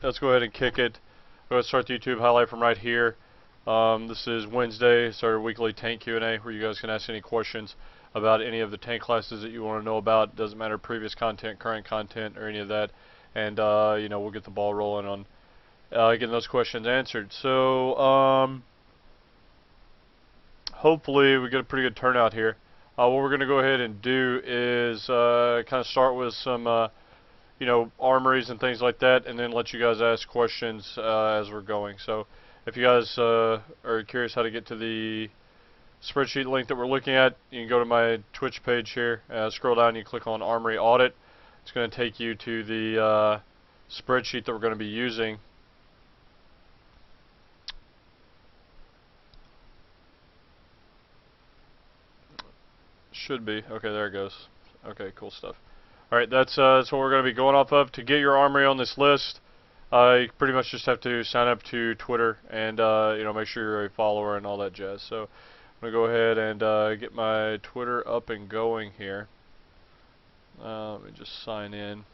let's go ahead and kick it. We're going to start the YouTube highlight from right here. This is Wednesday. It's our weekly tank Q&A where you guys can ask any questions about any of the tank classes that you want to know about. Doesn't matter previous content, current content, or any of that. And you know, we'll get the ball rolling on getting those questions answered. So hopefully we get a pretty good turnout here. What we're going to go ahead and do is kind of start with some you know, armories and things like that, and then let you guys ask questions as we're going. So if you guys are curious how to get to the spreadsheet link that we're looking at, you can go to my Twitch page here, scroll down, and you click on Armory Audit. It's going to take you to the spreadsheet that we're going to be using. Should be. Okay, there it goes. Okay, cool stuff. Alright, that's what we're going to be going off of. To get your armory on this list, you pretty much just have to sign up to Twitter and you know, make sure you're a follower and all that jazz. So I'm going to go ahead and get my Twitter up and going here. Let me just sign in.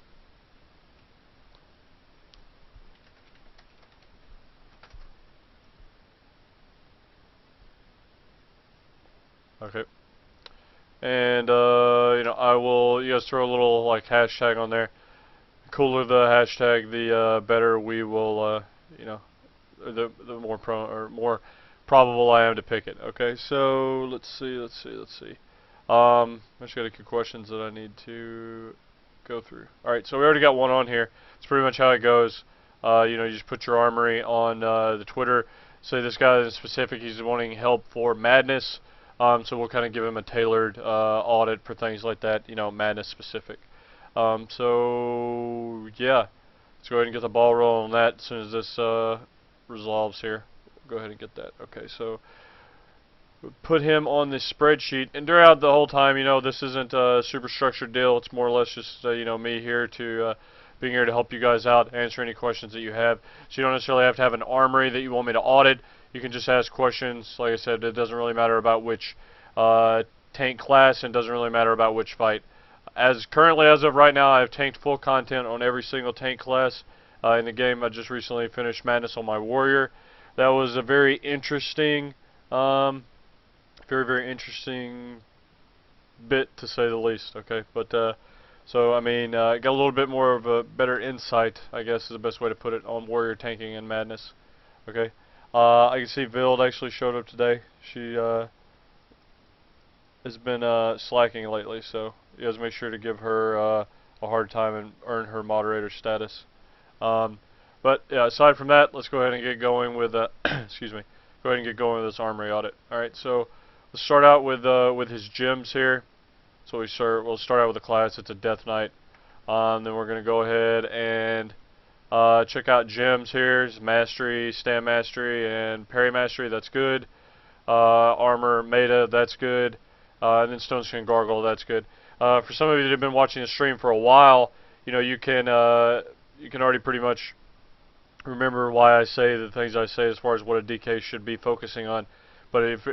Okay. And you know, I will. You guys throw a little like hashtag on there. The cooler the hashtag, the better we will. You know, the more more probable I am to pick it. Okay, so let's see. I just got a few questions that I need to go through. All right, so we already got one on here. It's pretty much how it goes. You know, you just put your armory on the Twitter. Say this guy in specific, he's wanting help for madness. So we'll kind of give him a tailored audit for things like that, you know, madness specific. So yeah, let's go ahead and get the ball rolling on that as soon as this resolves here. Go ahead and get that. Okay, so we'll put him on this spreadsheet, and throughout the whole time, you know, this isn't a super structured deal. It's more or less just you know, me here to being here to help you guys out, answer any questions that you have. So you don't necessarily have to have an armory that you want me to audit. You can just ask questions. Like I said, it doesn't really matter about which tank class, and doesn't really matter about which fight. Currently, as of right now, I have tanked full content on every single tank class in the game. I just recently finished Madness on my Warrior. That was a very interesting, very interesting bit, to say the least. Okay, but so I mean, got a little bit more of a better insight, I guess is the best way to put it, on Warrior tanking and Madness. Okay. I can see Vild actually showed up today. She has been slacking lately, so you guys make sure to give her a hard time and earn her moderator status. But yeah, aside from that, let's go ahead and get going with excuse me. Go ahead and get going with this armory audit. All right, so let's start out with his gems here. So we'll start out with the class. It's a Death Knight. Then we're gonna go ahead and check out gems here. Mastery, Stand Mastery, and Parry Mastery. That's good. Armor Meta. That's good. And then Stoneskin Gargoyle. That's good. For some of you that have been watching the stream for a while, you know, you can already pretty much remember why I say the things I say as far as what a DK should be focusing on. But if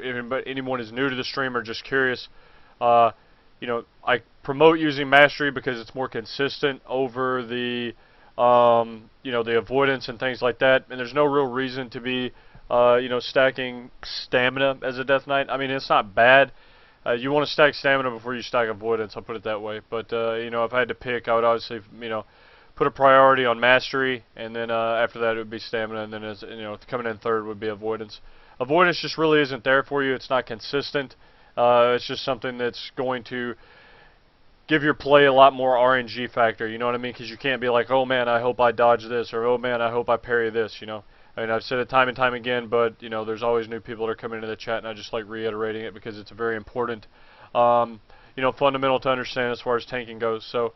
anyone is new to the stream or just curious, you know, I promote using Mastery because it's more consistent over the you know, the avoidance and things like that, and there's no real reason to be, you know, stacking stamina as a Death Knight. I mean, it's not bad. You want to stack stamina before you stack avoidance, I'll put it that way. But, you know, if I had to pick, I would obviously, you know, put a priority on Mastery, and then after that it would be stamina, and then, as you know, coming in third would be avoidance. Avoidance just really isn't there for you. It's not consistent. It's just something that's going to give your play a lot more RNG factor, you know what I mean? Because you can't be like, oh man, I hope I dodge this, or oh man, I hope I parry this, you know? I mean, I've said it time and time again, but, you know, there's always new people that are coming into the chat, and I just like reiterating it because it's very important, you know, fundamental to understand as far as tanking goes. So,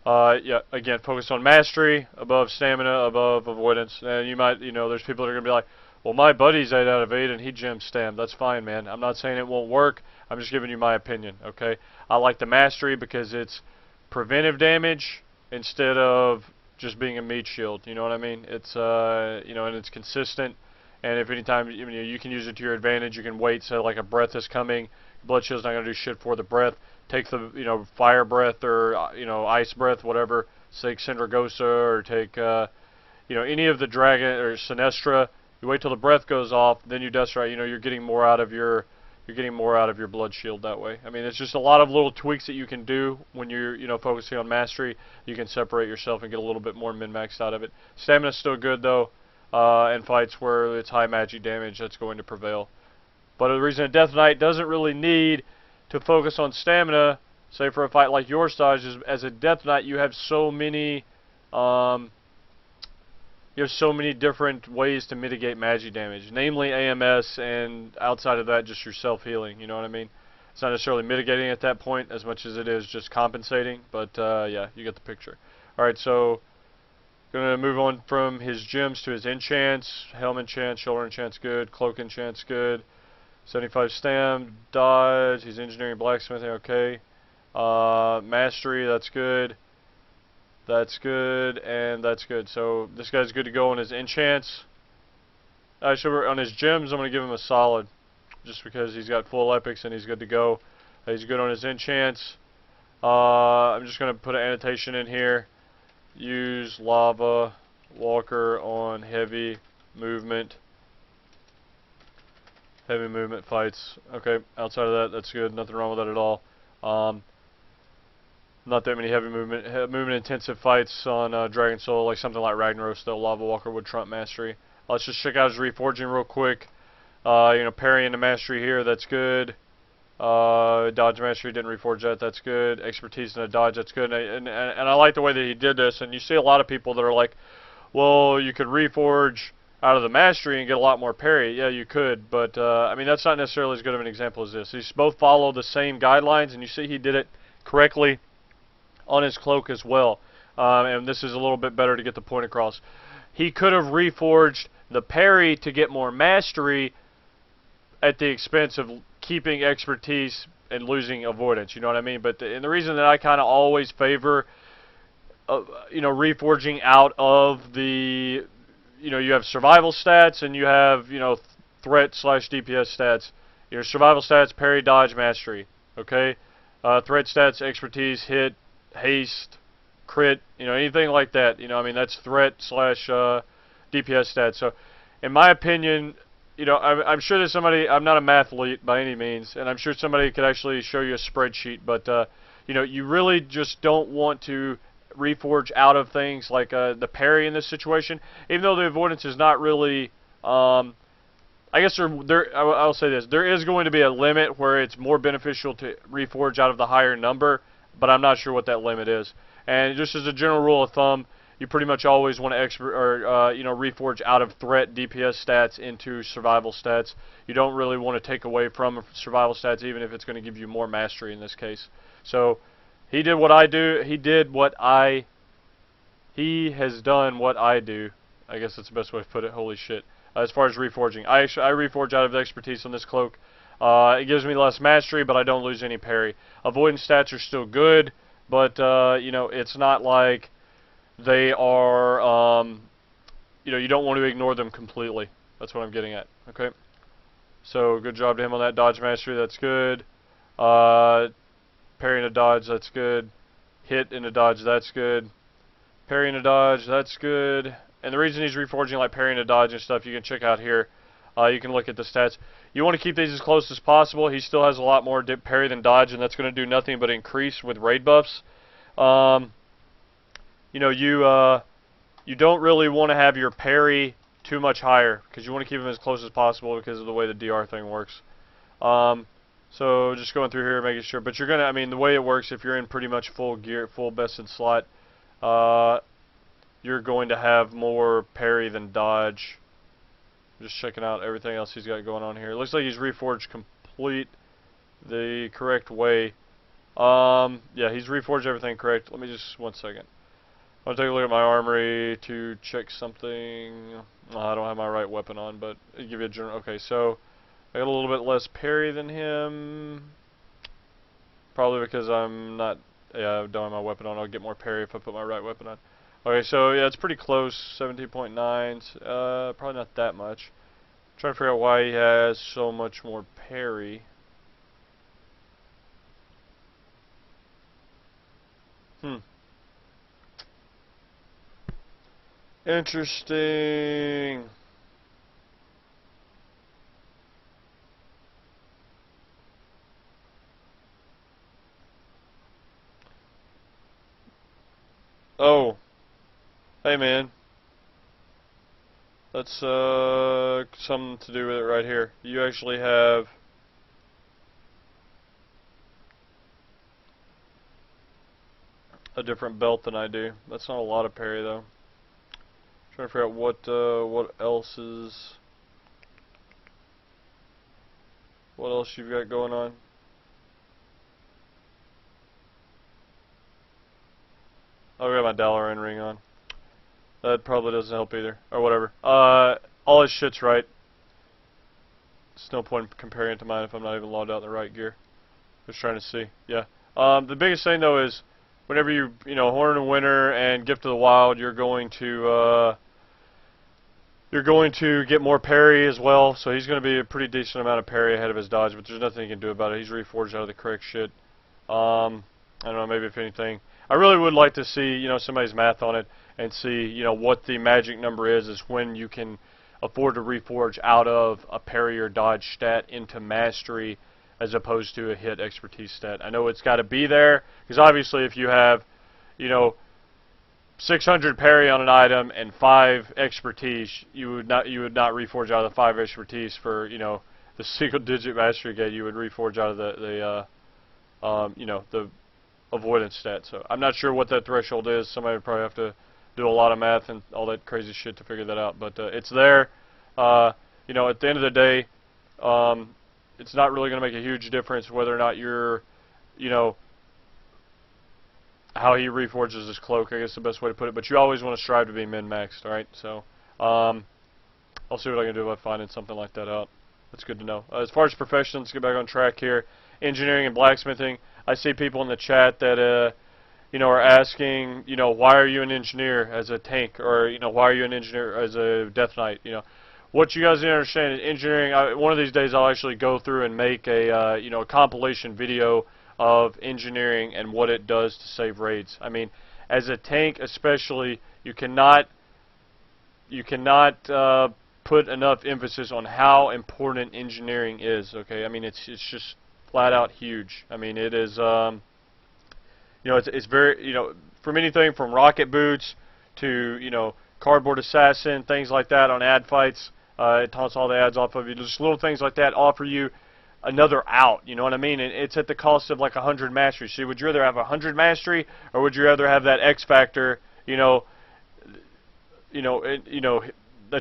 yeah, again, focus on Mastery, above Stamina, above Avoidance, and you might, you know, there's people that are going to be like, well, my buddy's 8 out of 8 and he gem stam. That's fine, man. I'm not saying it won't work. I'm just giving you my opinion, okay? I like the Mastery because it's preventive damage instead of just being a meat shield. You know what I mean? It's you know, and it's consistent. And if anytime you can use it to your advantage, you can wait. So like a breath is coming, blood shield's not gonna do shit for the breath. Take the fire breath or ice breath, whatever. Take Syndragosa or take you know, any of the dragon or Sinestra, you wait till the breath goes off, then you Death Strike. You know, you're getting more out of your blood shield that way. I mean, it's just a lot of little tweaks that you can do when you're, you know, focusing on mastery. You can separate yourself and get a little bit more min-maxed out of it. Stamina's still good though, in fights where it's high magic damage, that's going to prevail. But the reason a Death Knight doesn't really need to focus on stamina, say for a fight like your size, is as a Death Knight you have so many different ways to mitigate magic damage, namely AMS, and outside of that just your self-healing, you know what I mean? It's not necessarily mitigating at that point as much as it is just compensating, but yeah, you get the picture. Alright, so gonna move on from his gems to his enchants. Helm enchant, shoulder enchant's good, cloak enchant's good. 75 stam, dodge, he's engineering, blacksmithing, okay. Mastery, that's good. That's good, and that's good. So this guy's good to go on his enchants. Actually, on his gems, I'm going to give him a solid, just because he's got full epics and he's good to go. He's good on his enchants. I'm just going to put an annotation in here. Use lava walker on heavy movement. Heavy movement fights. Okay, outside of that, that's good. Nothing wrong with that at all. Not that many heavy movement intensive fights on Dragon Soul, like something like Riggnaros, though Lava Walker would trump mastery. Let's just check out his Reforging real quick. You know, parrying the mastery here, that's good. Dodge mastery, didn't reforge that, that's good. Expertise in a dodge, that's good. And I like the way that he did this. And you see a lot of people that are like, well, you could reforge out of the mastery and get a lot more parry. Yeah, you could, but I mean, that's not necessarily as good of an example as this. These both follow the same guidelines, and you see he did it correctly on his cloak as well. And this is a little bit better to get the point across. He could have reforged the parry to get more mastery at the expense of keeping expertise and losing avoidance, you know what I mean? But and the reason that I kind of always favor you know, reforging out of the, you know, you have survival stats and you have, you know, threat slash DPS stats. Your survival stats, parry, dodge, mastery. Okay? Threat stats, expertise, hit, haste, crit, you know, anything like that. You know, I mean, that's threat slash DPS stats. So, in my opinion, you know, I'm sure there's somebody, I'm not a mathlete by any means, and I'm sure somebody could actually show you a spreadsheet, but, you know, you really just don't want to reforge out of things like the parry in this situation, even though the avoidance is not really, I guess I'll say this, there is going to be a limit where it's more beneficial to reforge out of the higher number, but I'm not sure what that limit is. And just as a general rule of thumb, you pretty much always want to you know, reforge out of threat DPS stats into survival stats. You don't really want to take away from survival stats, even if it's going to give you more mastery in this case. So he did what I do. He has done what I do. I guess that's the best way to put it. Holy shit. As far as reforging, I reforge out of expertise on this cloak. It gives me less mastery, but I don't lose any parry. Avoidance stats are still good, but you know, it's not like they are, you know, you don't want to ignore them completely. That's what I'm getting at. Okay. So good job to him on that dodge mastery. That's good. Parry and a dodge. That's good. Hit and a dodge. That's good. Parry and a dodge. That's good. And the reason he's reforging like parry and a dodge and stuff, you can check out here. You can look at the stats. You want to keep these as close as possible. He still has a lot more parry than dodge, and that's going to do nothing but increase with raid buffs. You know, you don't really want to have your parry too much higher, because you want to keep them as close as possible because of the way the DR thing works. So just going through here, making sure. But you're going to, I mean, the way it works, if you're in pretty much full gear, full bested slot, you're going to have more parry than dodge. Just checking out everything else he's got going on here. It looks like he's reforged complete the correct way. Yeah, he's reforged everything correct. Let me just, one second. I'll take a look at my armory to check something. I don't have my right weapon on, but it'll give you a general. Okay, so I got a little bit less parry than him. Probably because I'm not, yeah, I don't have my weapon on. I'll get more parry if I put my right weapon on. Okay, so yeah, it's pretty close. 17.9. Probably not that much. I'm trying to figure out why he has so much more parry. Interesting. Oh, hey man. That's something to do with it right here. You actually have a different belt than I do. That's not a lot of parry though. Trying to figure out what else you've got going on. Oh, I got my Dalaran ring on. That probably doesn't help either, or whatever. All his shit's right. There's no point comparing it to mine if I'm not even logged out in the right gear. Just trying to see. Yeah. The biggest thing though is whenever you Horn of Winter and Gift of the Wild, you're going to get more parry as well. So he's going to be a pretty decent amount of parry ahead of his dodge, but there's nothing you can do about it. He's reforged out of the correct shit. I don't know. Maybe if anything, I really would like to see somebody's math on it and see what the magic number is when you can afford to reforge out of a parry or dodge stat into mastery as opposed to a hit expertise stat. I know it's got to be there because obviously if you have 600 parry on an item and 5 expertise, you would not reforge out of the 5 expertise for the single digit mastery gate. You would reforge out of the avoidance stat. So I'm not sure what that threshold is. Somebody would probably have to do a lot of math and all that crazy shit to figure that out. But it's there. At the end of the day, it's not really going to make a huge difference whether or not you're, how he reforges his cloak, I guess the best way to put it. But you always want to strive to be min-maxed, alright? So, I'll see what I can do about finding something like that out. That's good to know. As far as professions, let's get back on track here. Engineering and blacksmithing. I see people in the chat that, are asking, why are you an engineer as a tank? Or, why are you an engineer as a death knight? What you guys need to understand is engineering. One of these days I'll actually go through and make a a compilation video of engineering and what it does to save raids. I mean, as a tank especially, you cannot put enough emphasis on how important engineering is. Okay, I mean it's just flat out huge. I mean it is it's very from anything from rocket boots to cardboard assassin, things like that on ad fights. It taunts all the ads off of you. Just little things like that offer you another out. You know what I mean? And it's at the cost of like 100 mastery. So would you rather have 100 mastery, or would you rather have that X factor? That's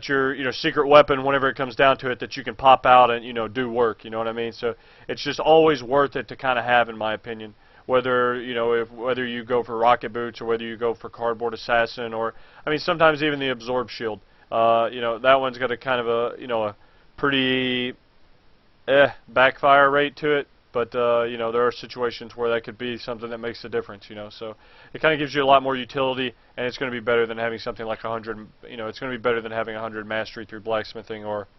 your secret weapon whenever it comes down to it, that you can pop out and do work. You know what I mean? So it's just always worth it to kind of have, in my opinion. Whether whether you go for rocket boots or whether you go for cardboard assassin, or I mean sometimes even the absorb shield. That one's got a kind of a pretty backfire rate to it, but there are situations where that could be something that makes a difference. So it kind of gives you a lot more utility, and it's going to be better than having something like 100. It's going to be better than having 100 mastery through blacksmithing, or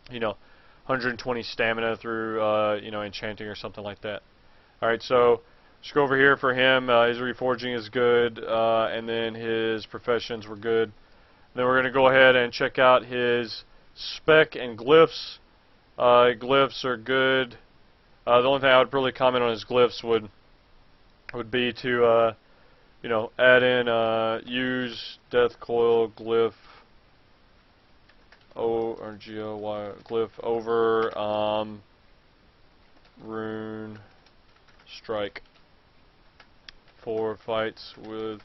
120 stamina through enchanting or something like that. All right, so let's go over here for him. His reforging is good, and then his professions were good. Then we're going to go ahead and check out his spec and glyphs. Glyphs are good. The only thing I would really comment on his glyphs would be to add in use death coil glyph glyph over rune strike for fights with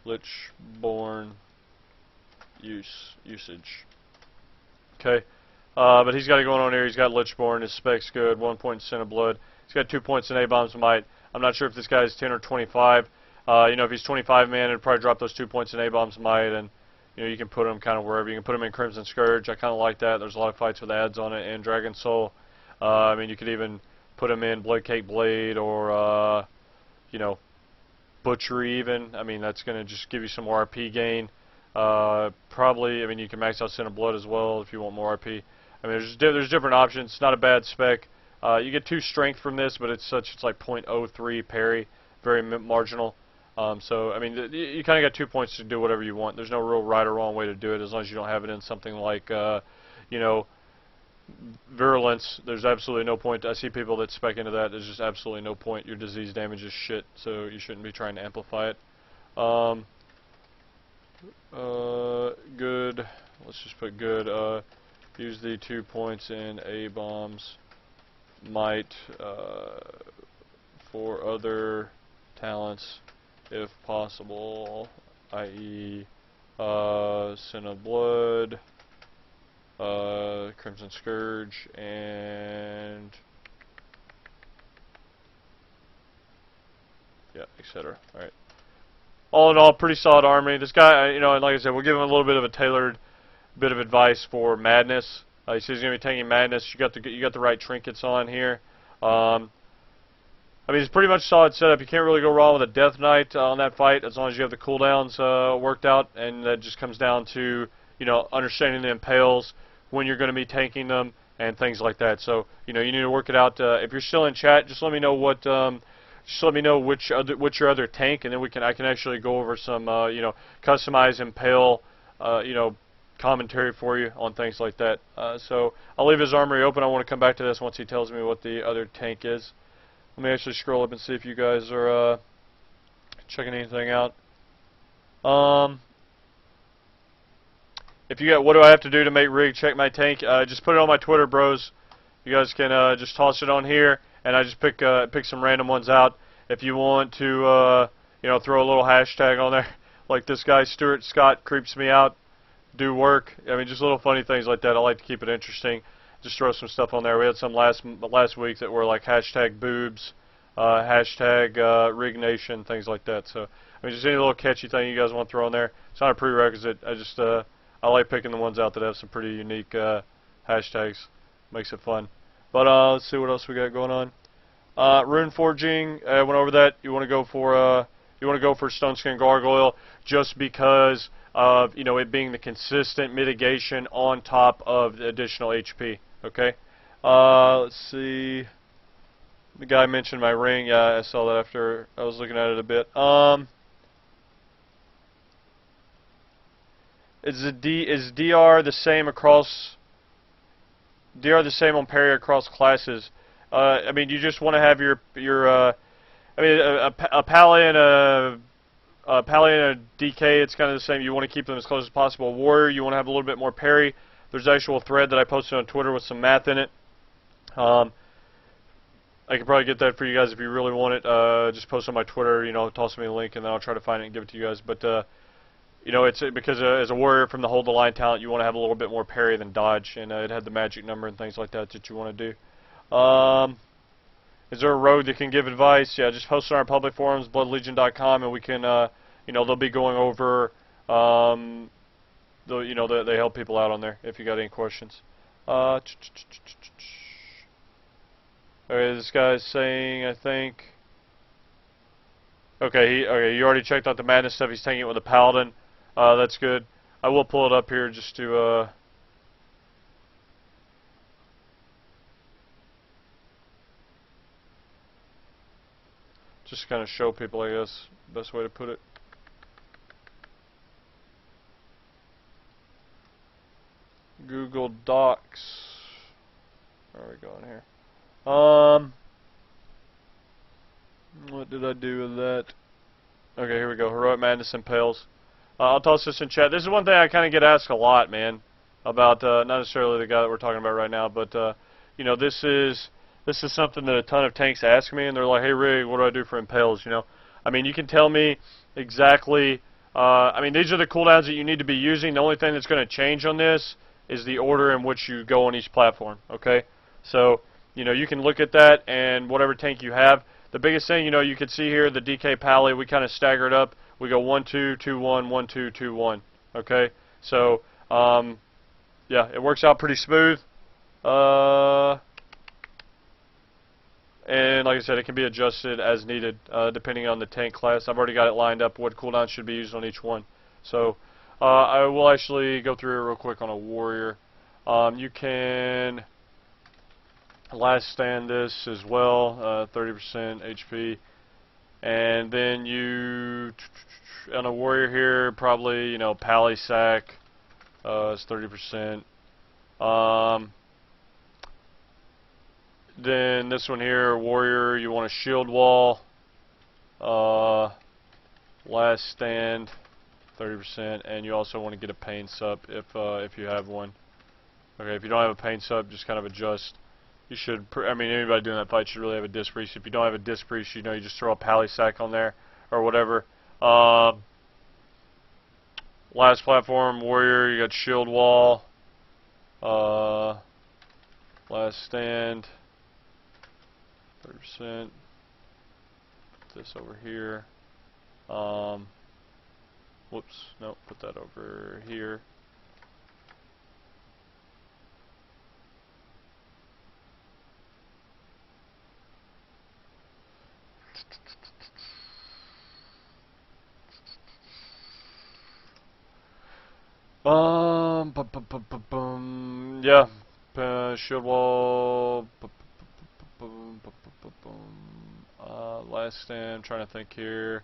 Lichborn usage. Okay, but he's got it going on here. He's got Lichborn. His spec's good. 1 point Sin of Blood. He's got 2 points in A-Bomb's Might. I'm not sure if this guy's 10 or 25. If he's 25 man, it'd probably drop those 2 points in A-Bomb's Might, and you can put him kind of wherever. You can put him in Crimson Scourge. I kind of like that. There's a lot of fights with ads on it, and Dragon Soul. I mean, you could even put him in Blade Cake Blade, or Butchery even. I mean, that's going to just give you some more RP gain. Probably, I mean, you can max out Sin of Blood as well if you want more RP. I mean, there's different options. It's not a bad spec. You get 2 strength from this, but it's like 0.03 parry, very marginal. So, I mean, you kind of got 2 points to do whatever you want. There's no real right or wrong way to do it, as long as you don't have it in something like, you know, virulence. There's absolutely no point. I see people that spec into that. There's just absolutely no point. Your disease damage is shit, so you shouldn't be trying to amplify it. Good. Let's just put good. Use the 2 points in A bombs. Might for other talents, if possible, i.e., Sin of Blood, Crimson Scourge, and yeah, etc. All right. All in all, pretty solid army. This guy, you know, and like I said, we'll give him a little bit of a tailored bit of advice for madness. He says he's going to be taking madness. You got the right trinkets on here. I mean, it's pretty much solid setup. You can't really go wrong with a Death Knight on that fight, as long as you have the cooldowns worked out, and that just comes down to, you know, understanding the impales, when you're going to be tanking them, and things like that. So, you know, you need to work it out. If you're still in chat, just let me know what. Just let me know which your other tank, and then I can actually go over some you know, customized Impale you know, commentary for you on things like that. So I'll leave his armory open. I want to come back to this once he tells me what the other tank is. Let me actually scroll up and see if you guys are checking anything out. If you got, what do I have to do to make rig check my tank? Just put it on my Twitter, bros. You guys can just toss it on here, and I just pick some random ones out. If you want to, you know, throw a little hashtag on there, like this guy Stuart Scott creeps me out, do work. I mean, just little funny things like that. I like to keep it interesting. Just throw some stuff on there. We had some last week that were like hashtag boobs, hashtag Rignation, things like that. So, I mean, just any little catchy thing you guys want to throw in there. It's not a prerequisite. I just I like picking the ones out that have some pretty unique hashtags. Makes it fun. But let's see what else we got going on. Reforging, I went over that. You want to go for Stoneskin Gargoyle, just because of, you know, it being the consistent mitigation on top of the additional HP. Okay. Let's see. The guy mentioned my ring. Yeah, I saw that after I was looking at it a bit. Is DR the same across? DR the same on parry across classes? I mean, you just want to have your I mean, a Pally and a DK, it's kind of the same. You want to keep them as close as possible. Warrior, you want to have a little bit more parry. There's actual thread that I posted on Twitter with some math in it. I can probably get that for you guys if you really want it. Just post on my Twitter, you know, toss me a link, and then I'll try to find it and give it to you guys. But you know, it's because as a warrior from the hold the line talent, you want to have a little bit more parry than dodge, and it had the magic number and things like that that you want to do. Is there a rogue that can give advice? Yeah, just post it on our public forums, bloodlegion.com, and we can, you know, they'll be going over, you know, they help people out on there if you got any questions. Okay, this guy's saying, I think. Okay, you already checked out the madness stuff. He's taking it with a paladin. That's good. I will pull it up here just to. Just kind of show people, I guess, best way to put it. Google Docs. Where are we going here? What did I do with that? Okay, here we go. Heroic Madness Impales. I'll toss this in chat. This is one thing I kind of get asked a lot, man, about not necessarily the guy that we're talking about right now, but you know, this is something that a ton of tanks ask me, and they're like, "Hey, Rig, what do I do for Impales?" You know, I mean, you can tell me exactly. I mean, these are the cooldowns that you need to be using. The only thing that's going to change on this is the order in which you go on each platform. Okay, so you know, you can look at that and whatever tank you have. The biggest thing, you know, you can see here the DK Pally. We kind of staggered up. We go 1 2 2 1 1 2 2 1. Okay, so yeah, it works out pretty smooth. And like I said, it can be adjusted as needed depending on the tank class. I've already got it lined up what cooldown should be used on each one. So I will actually go through it real quick on a warrior. You can last stand this as well, 30% HP. And then you, on a warrior here, probably, you know, pally sack, it's 30%. Then this one here, warrior, you want a shield wall, last stand, 30%, and you also want to get a pain sub if you have one. Okay, if you don't have a pain sub, just kind of adjust. You should, I mean, anybody doing that fight should really have a disc priest. If you don't have a disc priest, you know, you just throw a pally sack on there or whatever. Last platform, warrior, you got shield wall. Last stand, 30%. Put this over here. Whoops, no, put that over here. Yeah, shield wall. Last stand. Trying to think here.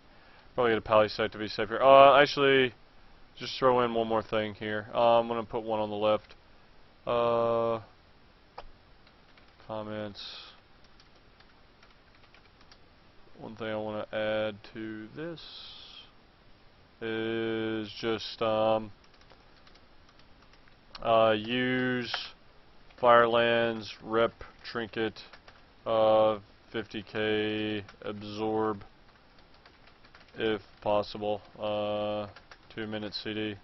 Probably get a pally sack to be safe here. Actually, just throw in one more thing here. I'm gonna put one on the left. Comments. One thing I want to add to this is just use Firelands rep Trinket 50k absorb if possible, 2-minute CD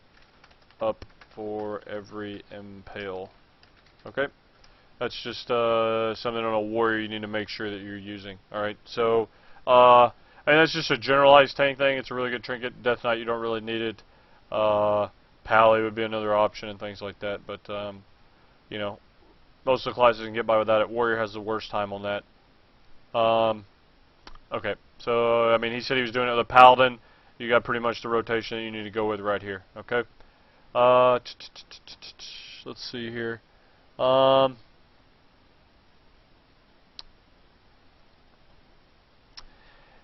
up for every Impale. Okay, that's just something on a warrior you need to make sure that you're using. Alright, so and that's just a generalized tank thing. It's a really good trinket. Death Knight, you don't really need it. Pally would be another option and things like that, but you know, most of the classes can get by without it. Warrior has the worst time on that. Okay, so I mean, he said he was doing it with a Paladin. You got pretty much the rotation that you need to go with right here. Okay. Let's see here.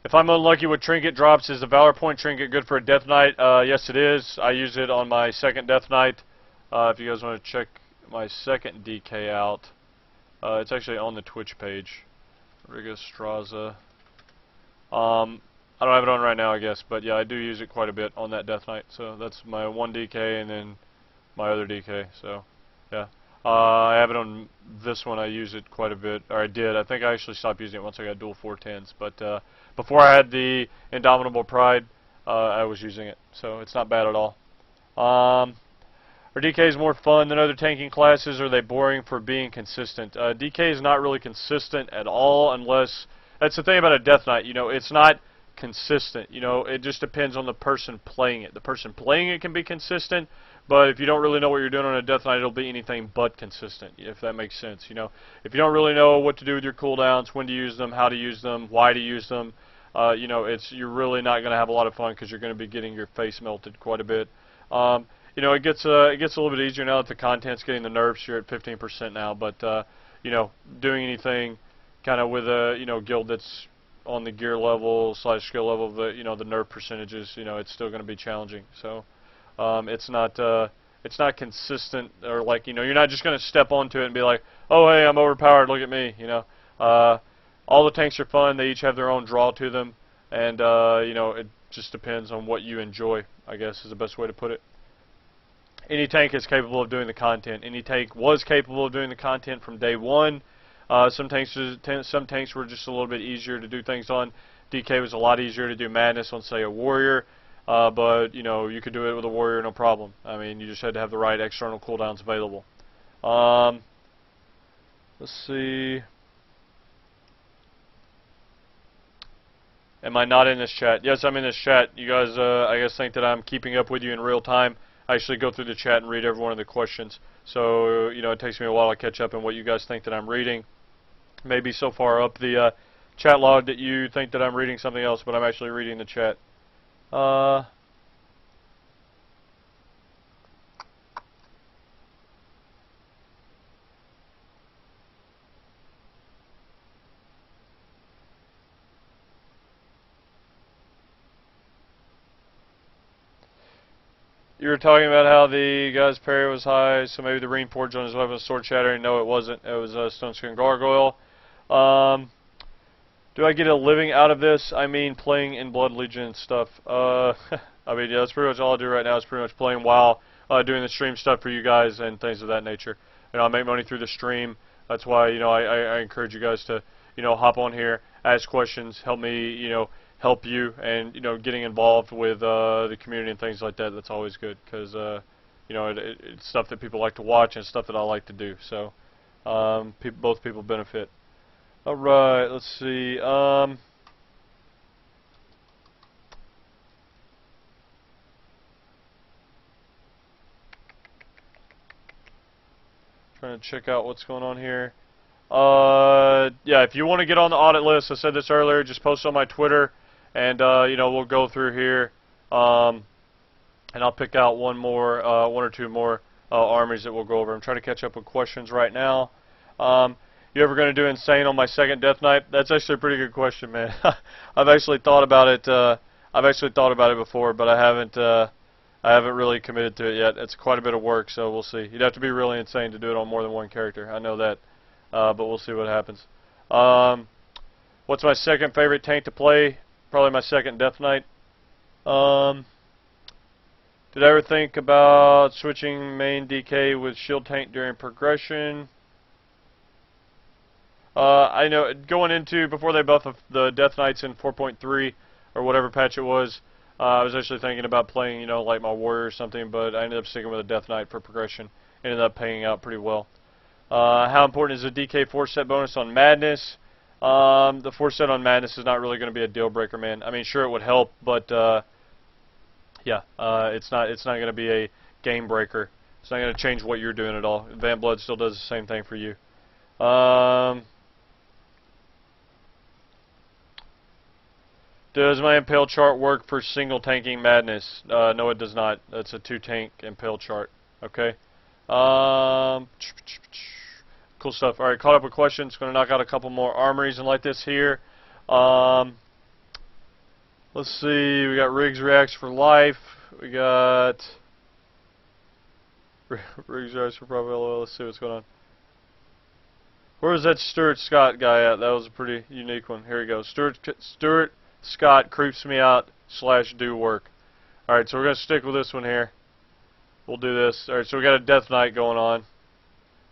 If I'm unlucky with trinket drops, is the Valor Point trinket good for a Death Knight? Yes, it is. I use it on my second Death Knight. If you guys want to check my second DK out, it's actually on the Twitch page. Riggnaros. I don't have it on right now, I guess, but yeah, I do use it quite a bit on that Death Knight. So that's my one DK and then my other DK. So yeah, I have it on this one. I use it quite a bit, or I did. I think I actually stopped using it once I got dual 410s. But before I had the Indomitable Pride, I was using it, so it's not bad at all. Are DKs more fun than other tanking classes, or are they boring for being consistent? DK is not really consistent at all, unless, that's the thing about a Death Knight, you know, it's not consistent. You know, it just depends on the person playing it. The person playing it can be consistent, but if you don't really know what you're doing on a Death Knight, it'll be anything but consistent, if that makes sense. You know, if you don't really know what to do with your cooldowns, when to use them, how to use them, why to use them, you know, you're really not going to have a lot of fun because you're going to be getting your face melted quite a bit. You know, it gets a little bit easier now that the content's getting the nerfs. You're at 15% now, but you know, doing anything kind of with a, you know, guild that's on the gear level / skill level of the, you know, the nerf percentages, you know, it's still going to be challenging. So it's not consistent, or like, you know, you're not just going to step onto it and be like, oh hey, I'm overpowered, look at me. You know, all the tanks are fun. They each have their own draw to them, and you know, it just depends on what you enjoy, I guess is the best way to put it. Any tank is capable of doing the content. Any tank was capable of doing the content from day one. Some tanks were just a little bit easier to do things on. DK was a lot easier to do madness on, say, a warrior, but you know, you could do it with a warrior no problem. I mean, you just had to have the right external cooldowns available. Let's see. Am I not in this chat? Yes, I'm in this chat. You guys, I guess, think that I'm keeping up with you in real time. I actually go through the chat and read every one of the questions. So, you know, it takes me a while to catch up on what you guys think that I'm reading. Maybe so far up the chat log that you think that I'm reading something else, but I'm actually reading the chat. you were talking about how the guy's parry was high, so maybe the Rune Forge on his weapon was sword shattering. No, it wasn't. It was Stoneskin Gargoyle. Do I get a living out of this? I mean, playing in Blood Legion and stuff. I mean, yeah, that's pretty much all I do right now. Is pretty much playing while doing the stream stuff for you guys and things of that nature. You know, I make money through the stream. That's why, you know, I encourage you guys to, you know, hop on here, ask questions, help me, you know, help you, and, you know, getting involved with the community and things like that. That's always good because, you know, it's stuff that people like to watch and stuff that I like to do. So, both people benefit. All right, let's see. Trying to check out what's going on here. Yeah, if you want to get on the audit list, I said this earlier, just post on my Twitter, and you know, we'll go through here, and I'll pick out one or two more armies that we'll go over. I'm trying to catch up with questions right now. You ever going to do insane on my second Death Knight? That's actually a pretty good question, man. I've actually thought about it. I've actually thought about it before, but I haven't really committed to it yet. It's quite a bit of work, so we'll see. You'd have to be really insane to do it on more than one character. I know that, but we'll see what happens. What's my second favorite tank to play? Probably my second Death Knight. Did I ever think about switching main DK with shield tank during progression? I know going into, before they buffed the Death Knights in 4.3 or whatever patch it was, I was actually thinking about playing, you know, like my Warrior or something, but I ended up sticking with a Death Knight for progression. Ended up paying out pretty well. How important is a DK 4-set bonus on Madness? The 4-set on Madness is not really going to be a deal breaker, man. I mean, sure it would help, but yeah, it's not going to be a game breaker. It's not going to change what you're doing at all. Van Blood still does the same thing for you. Does my Impale chart work for single tanking Madness? No, it does not. That's a 2-tank Impale chart. Okay. Cool stuff. Alright, caught up with questions. Going to knock out a couple more armories and like this here. Let's see. We got Riggs Reacts for life. We got Riggs Reacts for probably. Let's see what's going on. Where was that Stuart Scott guy at? That was a pretty unique one. Here we go. Stuart Scott creeps me out / do work. Alright, so we're going to stick with this one here. We'll do this. Alright, so we got a Death Knight going on.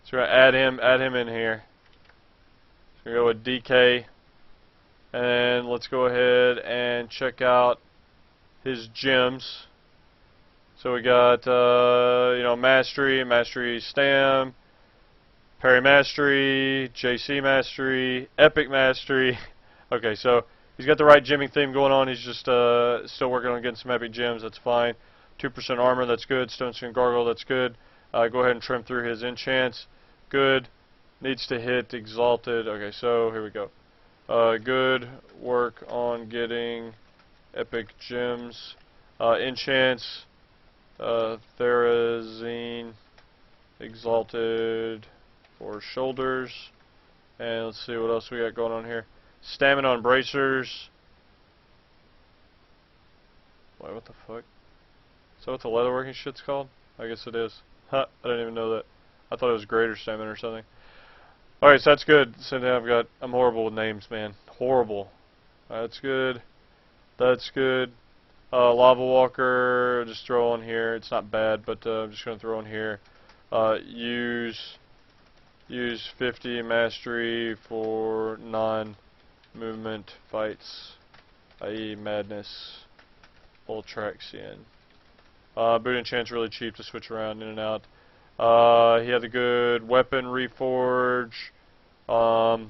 So we're going to add him in here. So we go with DK. And let's go ahead and check out his gems. So we got, you know, Mastery Stam, Parry Mastery, JC Mastery, Epic Mastery. Okay, so he's got the right gemming theme going on. He's just still working on getting some epic gems. That's fine. 2% armor. That's good. Stoneskin Gargoyle. That's good. Go ahead and trim through his enchants. Good. Needs to hit Exalted. Okay, so here we go. Good work on getting epic gems. Enchants. Therazine. Exalted for shoulders. And let's see what else we got going on here. Stamina on bracers. Wait, what the fuck? Is that what the leatherworking shit's called? I guess it is. Huh, I didn't even know that. I thought it was greater stamina or something. Alright, so that's good. So now I'm horrible with names, man. Horrible. That's good. That's good. Lava Walker, just throw on here. It's not bad, but I'm just going to throw on here. Use 50 mastery for non-movement fights, i.e. Madness, Voltraxian. Boot enchant's really cheap to switch around in and out. He had the good weapon reforge. So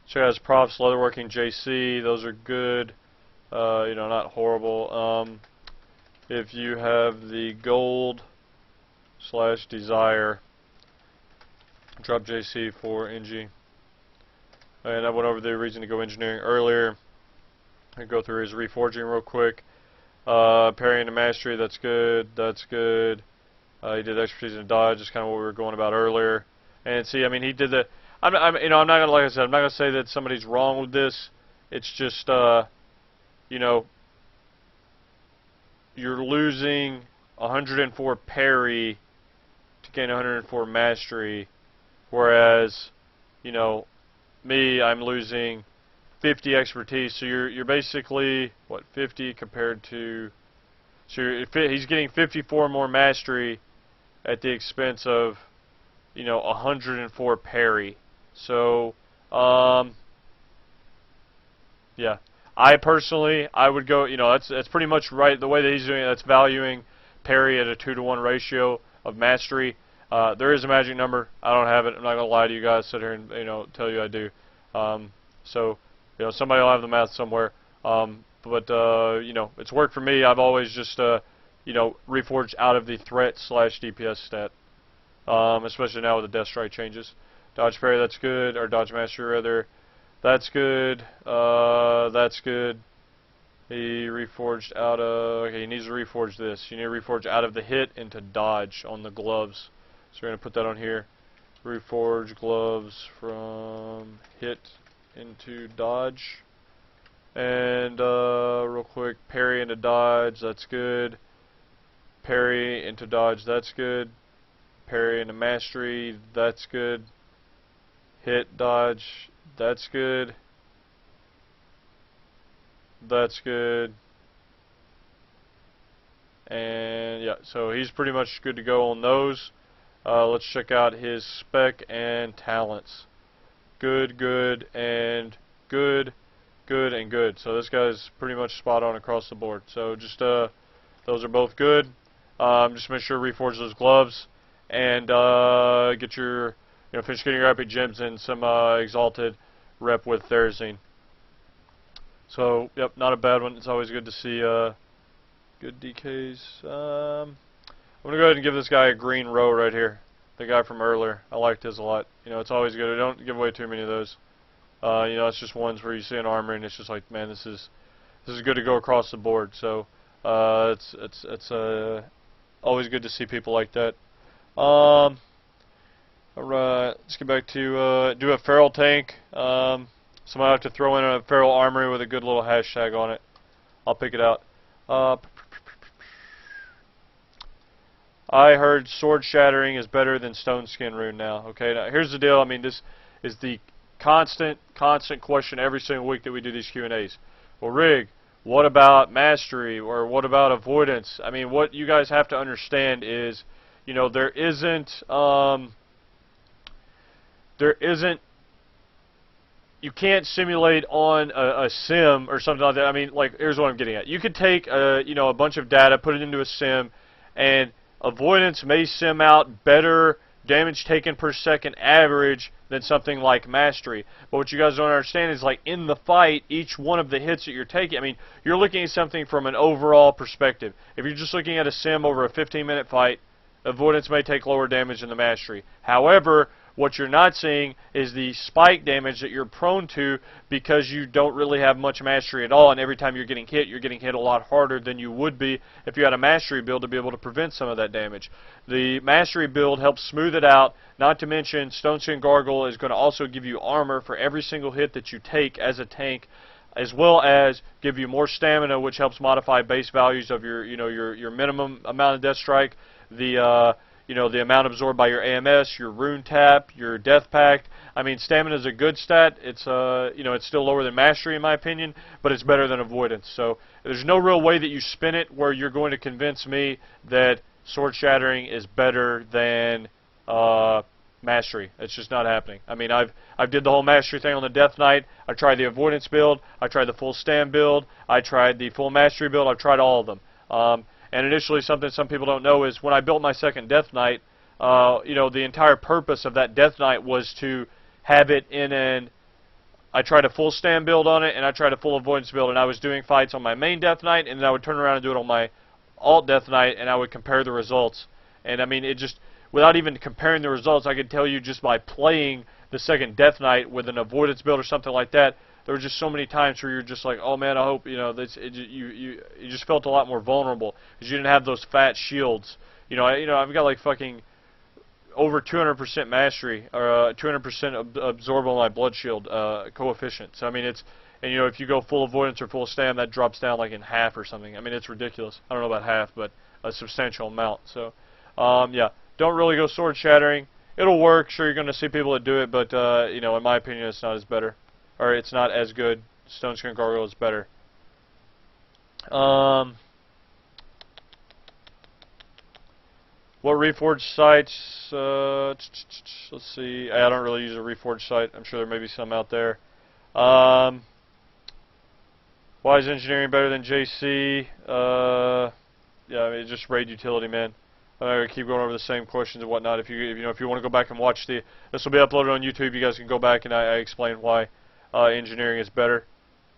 he has props, leatherworking JC. Those are good. You know, not horrible. If you have the gold / desire, drop JC for NG. And I went over the reason to go engineering earlier. I go through his reforging real quick. Parrying to mastery, that's good. That's good. He did expertise and dodge, just kind of what we were going about earlier. And see, I mean, he did the. You know, I'm not gonna, like I said, I'm not gonna say that somebody's wrong with this. It's just, you know, you're losing 104 parry to gain 104 mastery, whereas, you know, me, I'm losing 50 expertise. So you're basically what, 50 compared to, so he's getting 54 more mastery at the expense of, you know, 104 parry. So yeah, I personally, I would go, you know, that's pretty much right. The way that he's doing it, that's valuing parry at a 2-to-1 ratio of mastery. There is a magic number. I don't have it. I'm not gonna lie to you guys. Sit here and, you know, tell you I do. So, you know, somebody will have the math somewhere. But you know, it's worked for me. I've always just you know, reforged out of the threat / DPS stat. Especially now with the Death Strike changes. Dodge parry, that's good. Or dodge mastery rather. That's good. That's good. He reforged out of... Okay, he needs to reforge this. You need to reforge out of the hit into dodge on the gloves. So we're going to put that on here. Reforge gloves from hit into dodge. And real quick, parry into dodge. That's good. Parry into dodge. That's good. Parry into mastery. That's good. Hit dodge. That's good. That's good. And yeah, so he's pretty much good to go on those. Let's check out his spec and talents. Good, good, and good, good, and good. So this guy's pretty much spot on across the board. So just those are both good. Just make sure to reforge those gloves and get your, you know, finish getting your epic gems and some exalted rep with Therazine. So, yep, not a bad one. It's always good to see good DKs. I'm going to go ahead and give this guy a green row right here. The guy from earlier. I liked his a lot. You know, it's always good. Don't give away too many of those. You know, it's just ones where you see an armor and it's just like, man, this is good to go across the board. So, it's always good to see people like that. Alright, let's get back to do a feral tank. Somebody have to throw in a feral armory with a good little hashtag on it. I'll pick it out. I heard sword shattering is better than Stoneskin rune now. Okay, now here's the deal. I mean, this is the constant question every single week that we do these Q&As. Well, Rig, what about mastery or what about avoidance? I mean, what you guys have to understand is, you know, there isn't you can't simulate on a sim or something like that. I mean, like, here's what I'm getting at. You could take you know, a bunch of data, put it into a sim, and avoidance may sim out better damage taken per second average than something like mastery. But what you guys don't understand is, like, in the fight, each one of the hits that you're taking, I mean, you're looking at something from an overall perspective. If you're just looking at a sim over a 15-minute fight, avoidance may take lower damage than the mastery. However, what you're not seeing is the spike damage that you're prone to because you don't really have much mastery at all, and every time you're getting hit a lot harder than you would be if you had a mastery build to be able to prevent some of that damage. The mastery build helps smooth it out, not to mention Stoneskin Gargoyle is going to also give you armor for every single hit that you take as a tank, as well as give you more stamina, which helps modify base values of your, you know, your minimum amount of death strike, the you know, the amount absorbed by your AMS, your Rune Tap, your Death Pact. I mean, stamina is a good stat. It's you know, it's still lower than mastery in my opinion, but it's better than avoidance. So there's no real way that you spin it where you're going to convince me that sword shattering is better than mastery. It's just not happening. I mean, I've did the whole mastery thing on the Death Knight. I tried the avoidance build. I tried the full stand build. I tried the full mastery build. I've tried all of them. And initially, something some people don't know is when I built my second Death Knight, you know, the entire purpose of that Death Knight was to have it in an... I tried a full stand build on it, and I tried a full avoidance build, and I was doing fights on my main Death Knight, and then I would turn around and do it on my alt Death Knight, and I would compare the results. And I mean, it just... Without even comparing the results, I could tell you just by playing the second Death Knight with an avoidance build or something like that, there were just so many times where you're just like, oh man, I hope, you know, this, you just felt a lot more vulnerable because you didn't have those fat shields. You know, I've got like fucking over 200% mastery or 200% absorb on my blood shield coefficient. So I mean, And you know, if you go full avoidance or full stand, that drops down like in half or something. I mean, it's ridiculous. I don't know about half, but a substantial amount. So, yeah, don't really go sword shattering. It'll work. Sure, you're going to see people that do it, but you know, in my opinion, it's not as better, or it's not as good. Stoneskin Gargoyle is better. What Reforged sites? Let's see. I don't really use a Reforged site. I'm sure there may be some out there. Why is engineering better than JC? Yeah, I mean, it's just raid utility, man. I'm not gonna keep going over the same questions and whatnot. If you want to go back and watch this will be uploaded on YouTube. You guys can go back and I explain why engineering is better.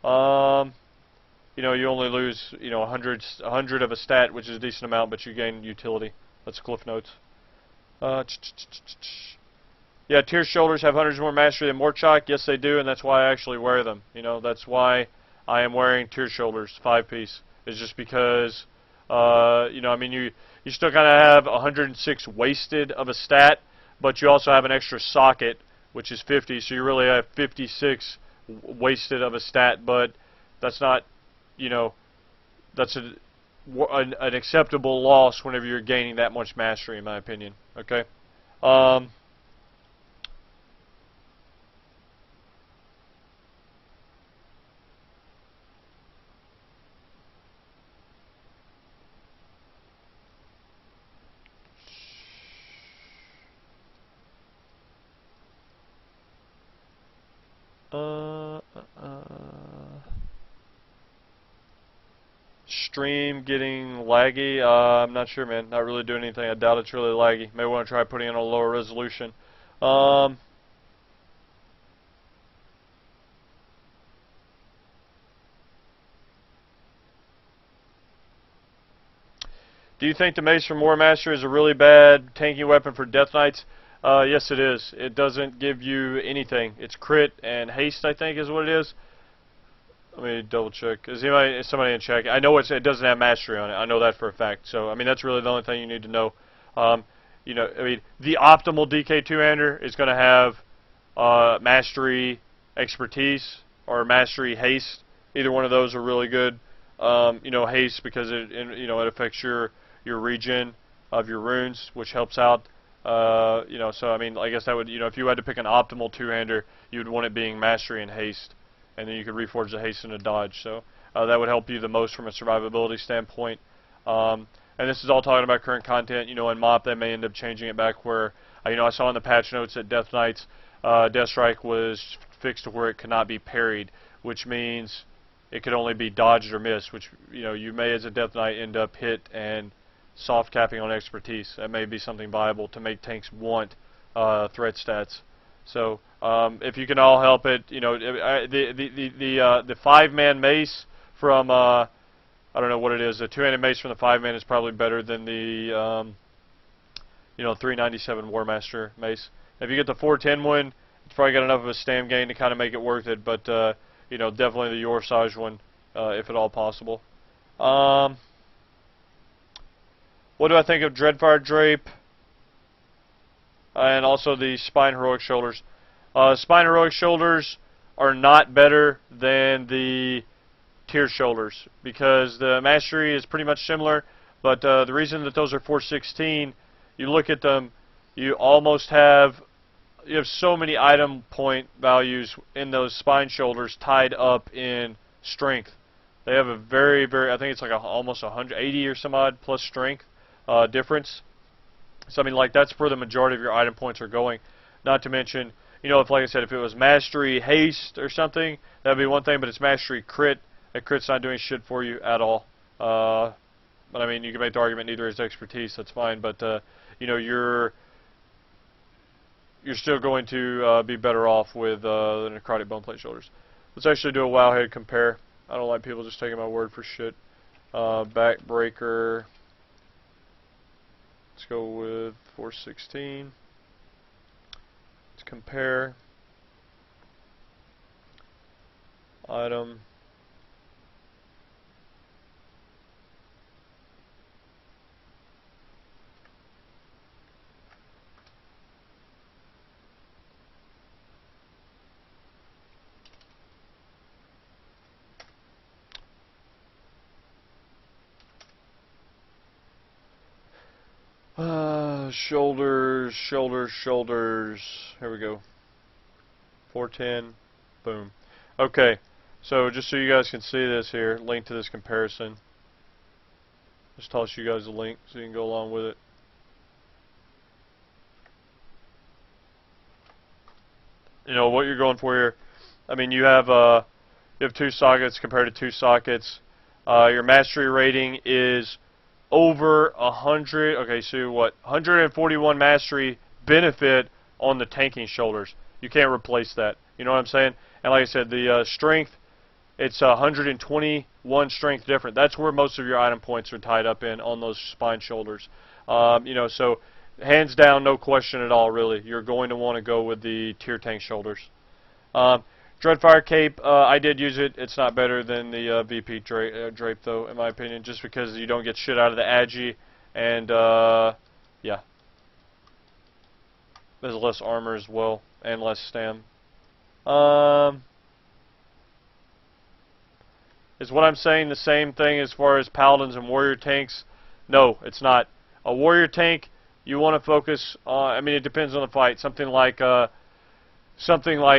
You know, you only lose 100 of a stat, which is a decent amount, but you gain utility. That's Glyph notes. Yeah, tier shoulders have hundreds more mastery than Mortchok. Yes, they do, and that's why I actually wear them. You know, that's why I am wearing tier shoulders, 5-piece. It's just because, you know, I mean, you still kind of have 106 wasted of a stat, but you also have an extra socket, which is 50, so you really have 56 wasted of a stat, but that's not, you know, that's an acceptable loss whenever you're gaining that much mastery, in my opinion. Okay? Stream getting laggy? I'm not sure, man. Not really doing anything. I doubt it's really laggy. May want to try putting in a lower resolution. Do you think the Mace from War Master is a really bad tanking weapon for Death Knights? Yes, it is. It doesn't give you anything. It's crit and haste, I think, is what it is. Let me double check. Is somebody in check? I know it doesn't have mastery on it. I know that for a fact. So I mean, that's really the only thing you need to know. You know, I mean, the optimal DK two-hander is going to have mastery expertise or mastery haste. Either one of those are really good. You know, haste because it affects your regen of your runes, which helps out. You know, so I mean, I guess that would, if you had to pick an optimal two-hander, you'd want it being mastery and haste. And then you could reforge the haste and a dodge. So that would help you the most from a survivability standpoint. And this is all talking about current content. You know, in MOP they may end up changing it back where, I saw in the patch notes that Death Knights Death Strike was fixed to where it cannot be parried, which means it could only be dodged or missed. Which you may as a Death Knight end up hit and soft capping on expertise. That may be something viable to make tanks want threat stats. So if you can all help it, the 5-man mace from I don't know what it is. The 2-handed mace from the 5-man is probably better than the 397 War Master mace. If you get the 410 one, it's probably got enough of a stam gain to kind of make it worth it. But definitely the Yorsage one, if at all possible. What do I think of Dreadfire Drape? And also the Spine Heroic Shoulders. Spine Heroic Shoulders are not better than the Tier Shoulders because the mastery is pretty much similar, but the reason that those are 416, you look at them, you have so many item point values in those Spine Shoulders tied up in strength. They have a very, very, I think it's like almost 180 or some odd plus strength difference. So I mean, like, that's where the majority of your item points are going. Not to mention, if, like I said, if it was mastery haste or something, that'd be one thing. But it's mastery crit. That crit's not doing shit for you at all. But I mean, you can make the argument neither is expertise. That's fine. But you're still going to be better off with the necrotic boneplate shoulders. Let's actually do a wowhead compare. I don't like people just taking my word for shit. Backbreaker. Let's go with 416. Let's compare. Item. Shoulders, shoulders, shoulders. Here we go. 410. Boom. Okay. So just so you guys can see this here, link to this comparison. Just toss you guys a link so you can go along with it. You know what you're going for here. I mean, you have 2 sockets compared to 2 sockets. Your mastery rating is over 100. Okay, so what? 141 mastery benefit on the tanking shoulders. You can't replace that. You know what I'm saying? And like I said, the strength, it's 121 strength different. That's where most of your item points are tied up in on those spine shoulders. You know, so hands down, no question at all, really. You're going to want to go with the tier tank shoulders. Dreadfire Cape, I did use it. It's not better than the VP Drape, though, in my opinion, just because you don't get shit out of the Agi, and, yeah. There's less armor as well, and less stam. Is what I'm saying the same thing as far as paladins and warrior tanks? No, it's not. A warrior tank, you want to focus on, I mean, it depends on the fight. Something like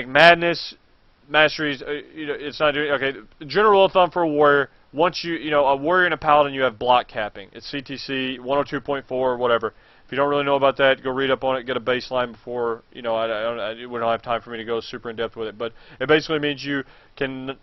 Madness, Masteries, you know, it's not doing, okay, general rule of thumb for a warrior, once you know, a warrior and a paladin, you have block capping. It's CTC 102.4 or whatever. If you don't really know about that, go read up on it, get a baseline before, you know, we don't have time for me to go super in depth with it, but it basically means you can,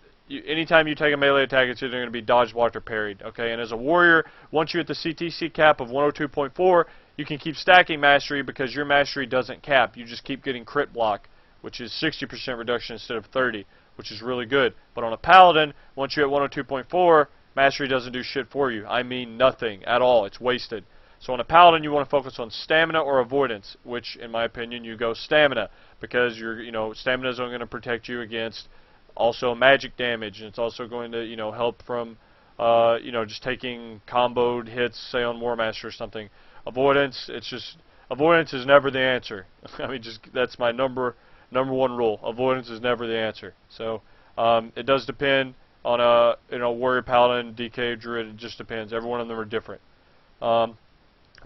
anytime you take a melee attack, it's either going to be dodged, blocked, or parried, okay? And as a warrior, once you hit the CTC cap of 102.4, you can keep stacking mastery because your mastery doesn't cap. You just keep getting crit block, which is 60% reduction instead of 30, which is really good. But on a paladin, once you hit 102.4, mastery doesn't do shit for you. I mean nothing at all. It's wasted. So on a paladin, you want to focus on stamina or avoidance, which, in my opinion, you go stamina because stamina is only going to protect you against also magic damage, and it's also going to, help from, just taking comboed hits, say on War Master or something. Avoidance, avoidance is never the answer. I mean, that's my number one rule. Avoidance is never the answer. So it does depend on a warrior, paladin, DK, druid. It just depends. Every one of them are different. A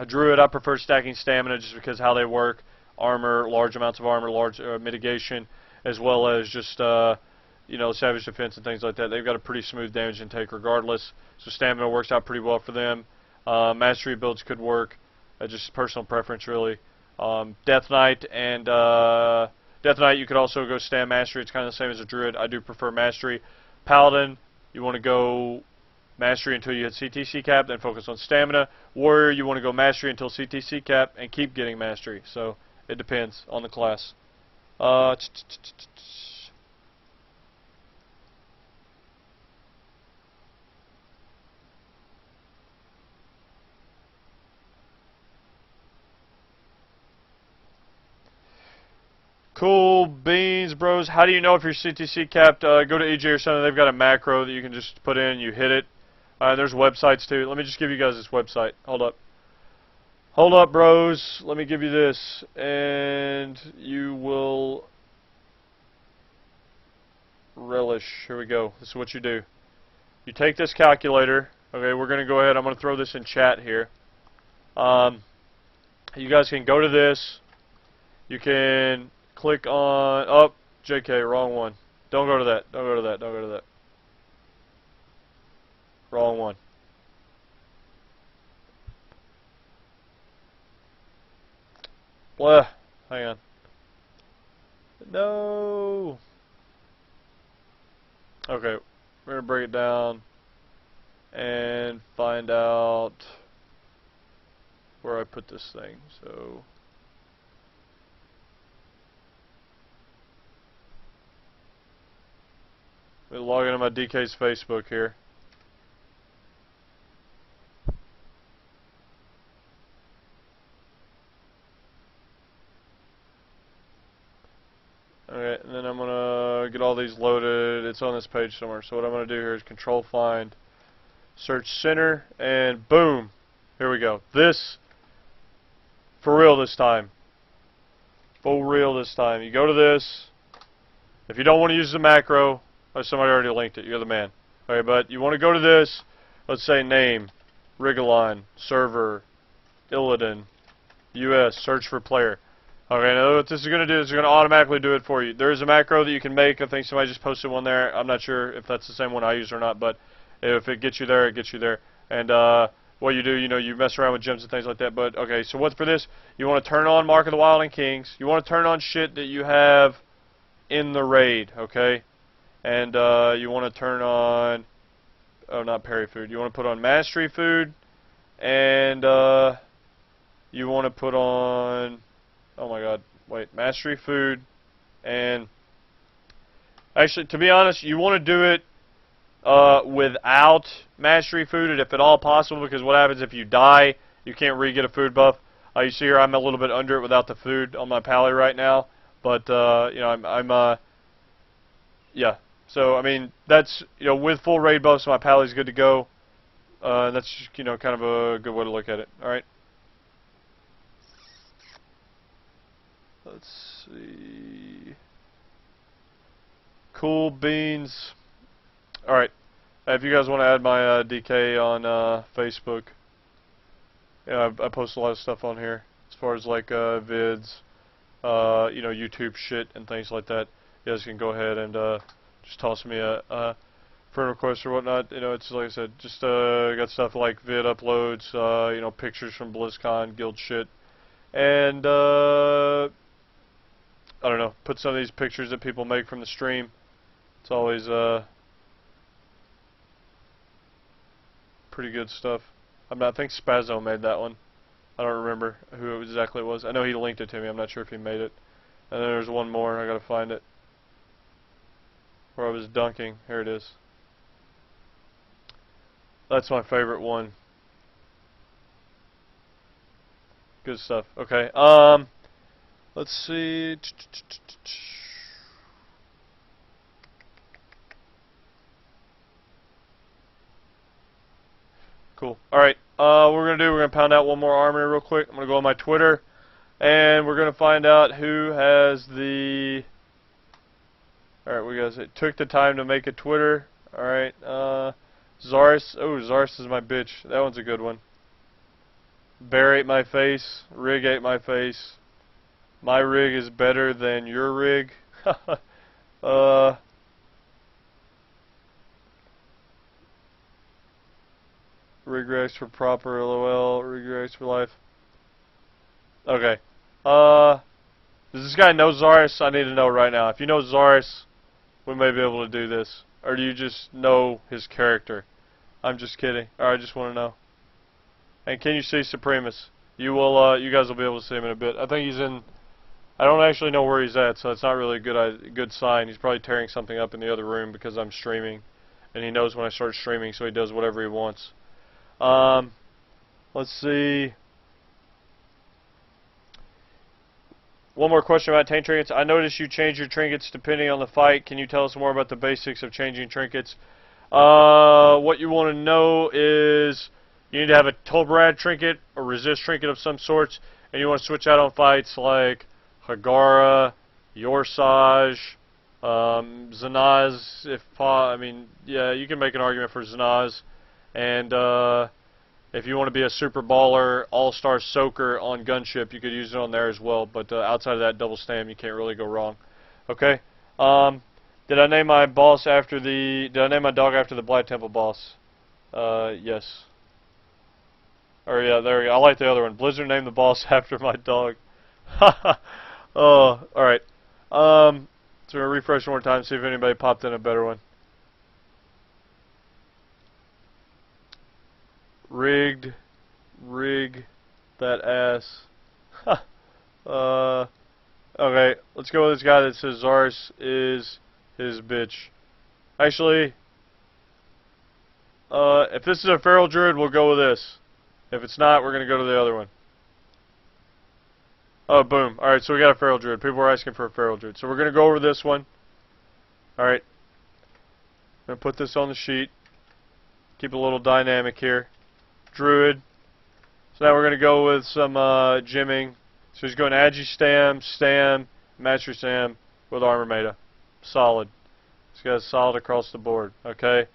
druid, I prefer stacking stamina just because how they work. Armor, large amounts of armor, large mitigation, as well as just savage defense and things like that. They've got a pretty smooth damage intake regardless. So stamina works out pretty well for them. Mastery builds could work. Just personal preference, really. Death Knight and Death Knight, you could also go stam mastery. It's kind of the same as a druid. I do prefer mastery. Paladin, you want to go mastery until you hit CTC cap, then focus on stamina. Warrior, you want to go mastery until CTC cap and keep getting mastery. So it depends on the class. Cool beans, bros. How do you know if you're CTC capped? Go to EJ or something. They've got a macro that you can just put in. You hit it. There's websites too. Let me just give you guys this website. Hold up. Hold up, bros. Let me give you this, and you will relish. Here we go. This is what you do. You take this calculator. Okay, we're gonna go ahead. I'm gonna throw this in chat here. You guys can go to this. You can click on, oh, JK, wrong one. Don't go to that, don't go to that, don't go to that. Wrong one. Blah, hang on. No. Okay, we're going to break it down and find out where I put this thing, so. Let me log into my DK's Facebook here. Alright, and then I'm gonna get all these loaded. It's on this page somewhere. So what I'm gonna do here is control find, search center, and boom. Here we go. This, for real this time. For real this time. You go to this. If you don't want to use the macro, oh, somebody already linked it. You're the man. Okay, but you want to go to this. Let's say name, Riggnaros, server, Illidan, US, search for player. Okay, now what this is going to do is it's going to automatically do it for you. There is a macro that you can make. I think somebody just posted one there. I'm not sure if that's the same one I use or not, but if it gets you there, it gets you there. And what you do, you know, you mess around with gems and things like that. But, okay, so what's for this? You want to turn on Mark of the Wild and Kings. You want to turn on shit that you have in the raid, okay? And you want to turn on, oh, not parry food. You want to put on mastery food. And you want to put on, oh my god, wait, mastery food. And actually, to be honest, you want to do it without mastery food, if at all possible, because what happens if you die, you can't re-get a food buff. You see here, I'm a little bit under it without the food on my pally right now, but you know, yeah. So I mean, that's, you know, with full raid buffs, my pally's good to go. That's, you know, kind of a good way to look at it. All right. Let's see. Cool beans. Alright, if you guys want to add my DK on Facebook, yeah, I post a lot of stuff on here, as far as like vids, you know, YouTube shit and things like that. You guys can go ahead and just toss me a friend request or whatnot. You know, it's like I said, just got stuff like vid uploads, you know, pictures from BlizzCon, guild shit, and I don't know, put some of these pictures that people make from the stream. It's always pretty good stuff. I think Spazzo made that one. I don't remember who exactly it was. I know he linked it to me. I'm not sure if he made it. And then there's one more. I gotta find it. Where I was dunking. Here it is. That's my favorite one. Good stuff. Okay. Let's see. Cool. Alright, we're gonna pound out one more armory real quick. I'm gonna go on my Twitter, and we're gonna find out who has the... Alright, we guys took the time to make a Twitter. Alright, Zaris. Oh, Zaris is my bitch. That one's a good one. Bear ate my face. Rig ate my face. My rig is better than your rig. Riggnaros for proper, lol. Riggnaros for life. Okay. Does this guy know Zaris? I need to know right now. If you know Zaris, we may be able to do this. Or do you just know his character? I'm just kidding. Alright, I just want to know. And can you see Supremus? You will. You guys will be able to see him in a bit. I think he's in... I don't actually know where he's at, so it's not really a good sign. He's probably tearing something up in the other room because I'm streaming. And he knows when I start streaming, so he does whatever he wants. Let's see. One more question about taint trinkets. I noticed you change your trinkets depending on the fight. Can you tell us more about the basics of changing trinkets? What you want to know is you need to have a Tolbrad trinket or resist trinket of some sorts, and you want to switch out on fights like Hagara, Yorsaj, Zanaz. I mean, yeah, you can make an argument for Zanaz. And if you want to be a super baller, all-star soaker on gunship, you could use it on there as well. But outside of that, double stam, you can't really go wrong. Okay. Did I name my boss after the? Did I name my dog after the Black Temple boss? Yes. Or yeah, there we go. I like the other one. Blizzard named the boss after my dog. Oh, all right. So we'll refresh one more time, see if anybody popped in a better one. Rig that ass. Okay, let's go with this guy that says Zaris is his bitch. Actually, if this is a feral druid, we'll go with this. If it's not, we're gonna go to the other one. Oh, boom. Alright, so we got a feral druid. People were asking for a feral druid. So we're gonna go over this one. Alright. I'm gonna put this on the sheet. Keep it a little dynamic here. Druid. So now we're going to go with some gymming. So he's going Agi Stam, Mastery Stam with Armor Meta. Solid. This guy's solid across the board. Okay.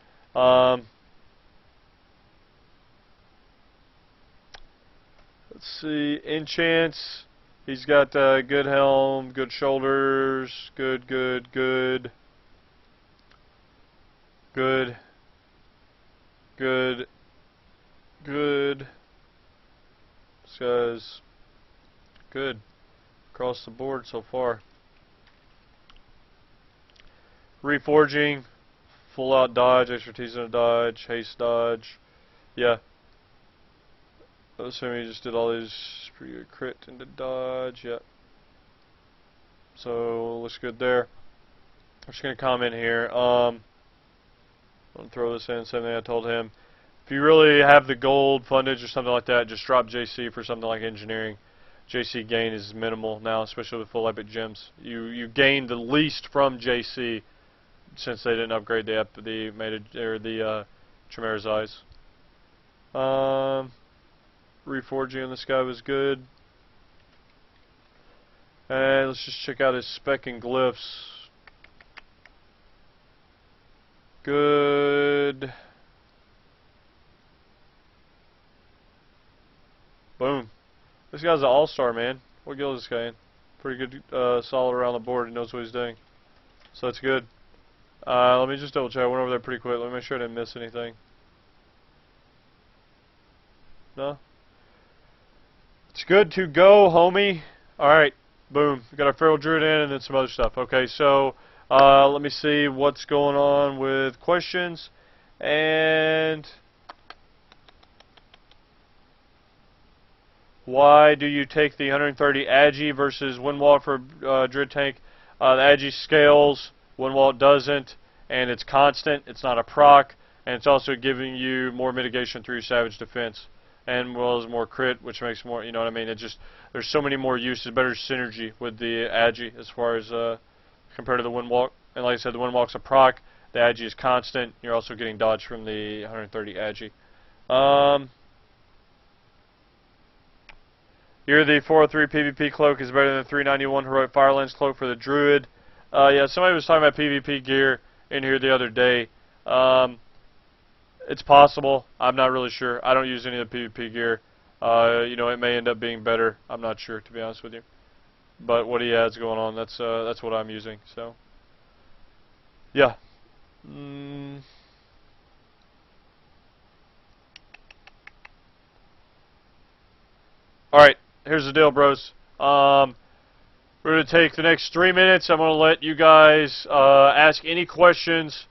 Let's see, enchants. He's got good helm, good shoulders, good. This guy's good across the board so far. Reforging, full out dodge, expertise in a dodge, haste dodge. Yeah. Assuming he just did all these pretty good crit into dodge. Yeah. So looks good there. I'm just gonna comment here. I'm gonna throw this in, same thing I told him. If you really have the gold fundage or something like that, just drop JC for something like engineering. JC gain is minimal now, especially with full epic gems. You gain the least from JC since they didn't upgrade the Chimera's Eyes. Reforging on this guy was good. And let's just check out his spec and glyphs. Good. Boom. This guy's an all-star, man. What guild is this guy in? Pretty good, solid around the board. He knows what he's doing. So that's good. Let me just double check. I went over there pretty quick. Let me make sure I didn't miss anything. No? It's good to go, homie. Alright. Boom. We got our Feral Druid in and then some other stuff. Okay, so let me see what's going on with questions. And why do you take the 130 Agi versus Windwalk for Druid tank? The Agi scales, Windwalk doesn't, and it's constant. It's not a proc, and it's also giving you more mitigation through your Savage Defense, and well as more crit, which makes more. You know what I mean? It just there's so many more uses, better synergy with the Agi as far as compared to the Windwalk. And like I said, the Windwalk's a proc. The Agi is constant. You're also getting dodge from the 130 Agi. Here, the 403 PvP cloak is better than the 391 heroic fire lens cloak for the Druid. Yeah, somebody was talking about PvP gear in here the other day. It's possible. I'm not really sure. I don't use any of the PvP gear. You know, it may end up being better. I'm not sure, to be honest with you. But what he has going on, that's what I'm using. So, yeah. All right. Here's the deal, bros. We're going to take the next 3 minutes. I'm going to let you guys ask any questions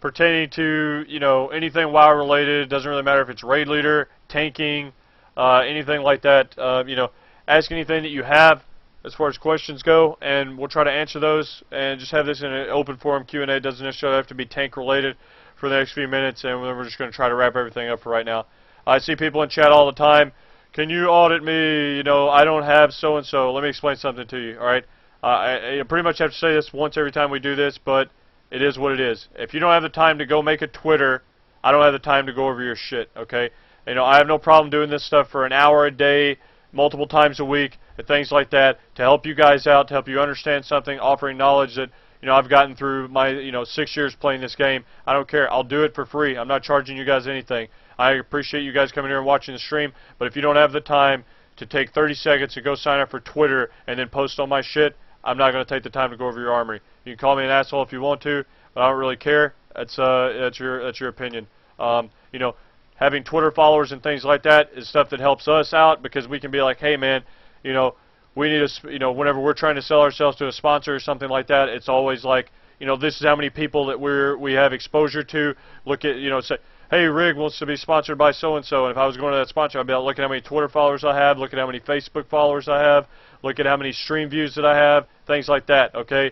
pertaining to, you know, anything WoW related. It doesn't really matter if it's raid leader, tanking, anything like that. You know, ask anything that you have as far as questions go, and we'll try to answer those. And just have this in an open forum Q&A. It doesn't necessarily have to be tank related for the next few minutes, and then we're just going to try to wrap everything up for right now. I see people in chat all the time. Can you audit me? You know, I don't have so-and-so. Let me explain something to you, all right? I pretty much have to say this once every time we do this, but it is what it is. If you don't have the time to go make a Twitter, I don't have the time to go over your shit, okay? You know, I have no problem doing this stuff for an hour a day, multiple times a week, and things like that, to help you guys out, to help you understand something, offering knowledge that, you know, I've gotten through my, 6 years playing this game. I don't care. I'll do it for free. I'm not charging you guys anything. I appreciate you guys coming here and watching the stream, but if you don't have the time to take 30 seconds and go sign up for Twitter and then post on my shit, I'm not going to take the time to go over your armory. You can call me an asshole if you want to, but I don't really care. That's your opinion. You know, having Twitter followers and things like that is stuff that helps us out, because we can be like, hey man, you know, we need a, whenever we're trying to sell ourselves to a sponsor or something like that, it's always like, you know, this is how many people that we have exposure to. Look at, say, hey, Rig wants to be sponsored by so-and-so, and if I was going to that sponsor, I'd be like, look at how many Twitter followers I have, look at how many Facebook followers I have, look at how many stream views that I have, things like that, okay?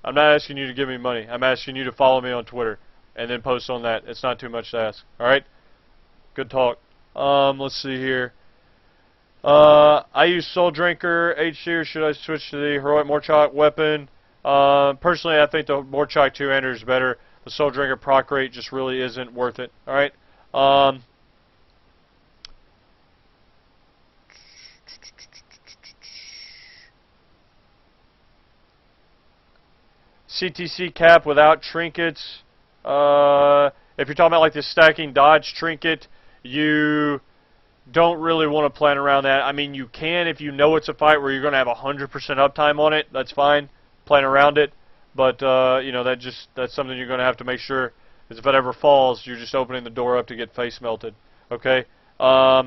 I'm not asking you to give me money. I'm asking you to follow me on Twitter and then post on that. It's not too much to ask, all right? Good talk. Let's see here. I use Soul Drinker HC, or should I switch to the Heroic Morchok weapon? Personally, I think the Morchok 2-hander is better. The Soul Drinker proc rate just really isn't worth it. All right. CTC cap without trinkets. If you're talking about like the stacking dodge trinket, you don't really want to plan around that. I mean, you can if you know it's a fight where you're going to have 100% uptime on it. That's fine. Plan around it. But, you know, that's something you're going to have to make sure is if it ever falls, you're just opening the door up to get face melted. Okay? I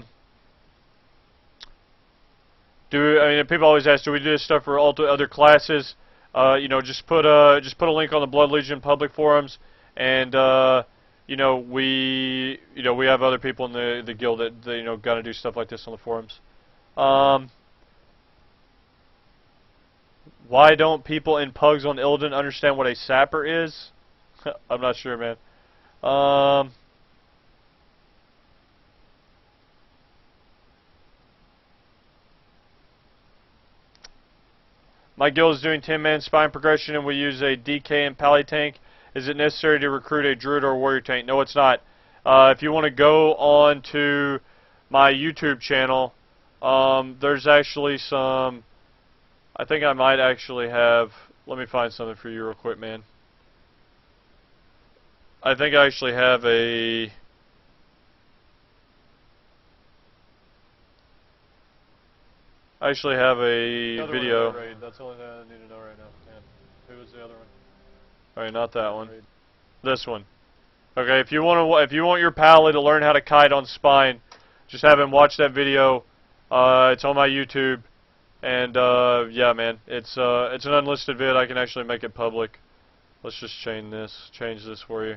mean, people always ask, do we do this stuff for other classes? You know, just put a link on the Blood Legion public forums, and you know, we have other people in the guild that you know gotta do stuff like this on the forums. Why don't people in Pugs on Illidan understand what a sapper is? I'm not sure, man. My guild is doing 10-man spine progression, and we use a DK and Pally tank. Is it necessary to recruit a Druid or a Warrior tank? No, it's not. If you want to go on to my YouTube channel, there's actually some... I think I might actually have... Let me find something for you real quick, man. I think I actually have a... video. That's the only thing I need to know right now. Who was the other one? Alright, not that one. This one. Okay, if you want your pally to learn how to kite on spine, just have him watch that video. It's on my YouTube, and yeah, man, it's an unlisted vid. I can actually make it public. Let's just change this for you.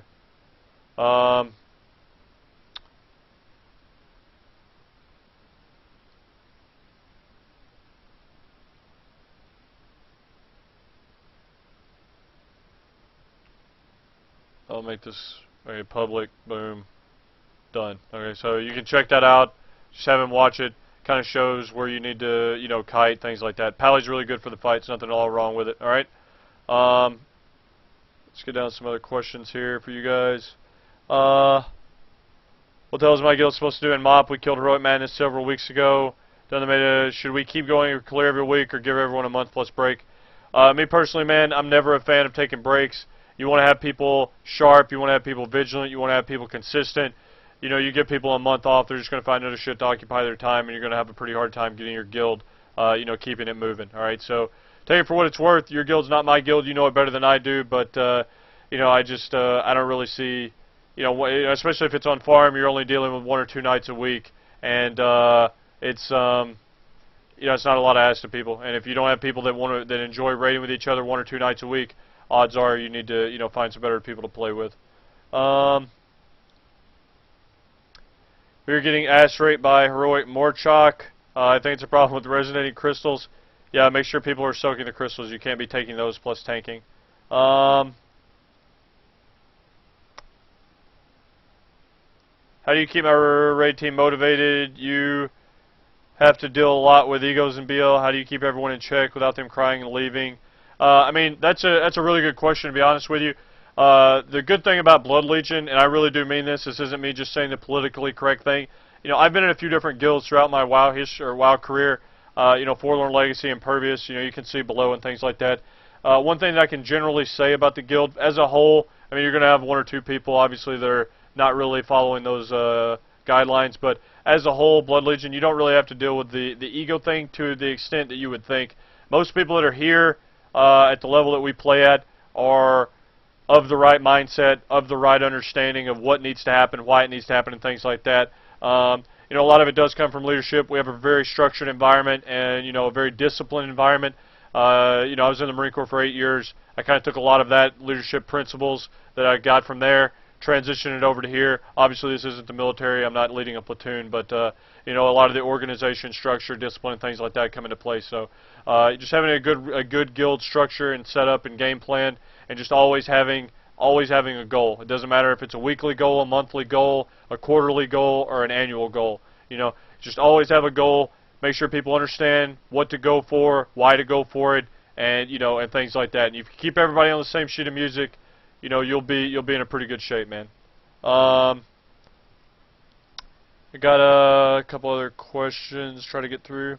I'll make this very public. Boom. Done. Okay, so you can check that out. Just have him watch it. Kind of shows where you need to, you know, kite, things like that. Pally's really good for the fights. Nothing at all wrong with it. All right. Let's get down to some other questions here for you guys. What the hell is my guild supposed to do in MOP? We killed Heroic Madness several weeks ago. Should we keep going or clear every week or give everyone a month plus break? Me personally, man, I'm never a fan of taking breaks. You want to have people sharp. You want to have people vigilant. You want to have people consistent. You know, you give people a month off, they're just going to find other shit to occupy their time, and you're going to have a pretty hard time getting your guild, you know, keeping it moving. All right, so take it for what it's worth. Your guild's not my guild. You know it better than I do, but you know, I don't really see, you know, especially if it's on farm, you're only dealing with 1 or 2 nights a week, and it's you know, it's not a lot of ask to people. And if you don't have people that enjoy raiding with each other 1 or 2 nights a week, odds are you need to, you know, find some better people to play with. We're getting ass raped by Heroic Morchok. I think it's a problem with resonating crystals. Yeah, make sure people are soaking the crystals. You can't be taking those plus tanking. How do you keep my raid team motivated? You have to deal a lot with egos and BL. How do you keep everyone in check without them crying and leaving? I mean, that's a really good question, to be honest with you. The good thing about Blood Legion, and I really do mean this isn't me just saying the politically correct thing. You know, I've been in a few different guilds throughout my WoW career. You know, Forlorn Legacy, Impervious, you know, you can see below and things like that. One thing that I can generally say about the guild as a whole, I mean, you're going to have 1 or 2 people, obviously, that are not really following those guidelines, but as a whole, Blood Legion, you don't really have to deal with the ego thing to the extent that you would think. Most people that are here at the level that we play at are of the right mindset, of the right understanding of what needs to happen, why it needs to happen, and things like that. You know, a lot of it does come from leadership. We have a very structured environment and, you know, a very disciplined environment. You know, I was in the Marine Corps for 8 years. I kind of took a lot of that leadership principles that I got from there, transitioned it over to here. Obviously, this isn't the military. I'm not leading a platoon, but, you know, a lot of the organization structure, discipline, and things like that come into play. So just having a good guild structure and setup and game plan, and just always having a goal. It doesn't matter if it's a weekly goal, a monthly goal, a quarterly goal, or an annual goal. You know, just always have a goal. Make sure people understand what to go for, why to go for it, and you know, and things like that. And if you keep everybody on the same sheet of music, you know, you'll be in a pretty good shape, man. I got a couple other questions to try to get through.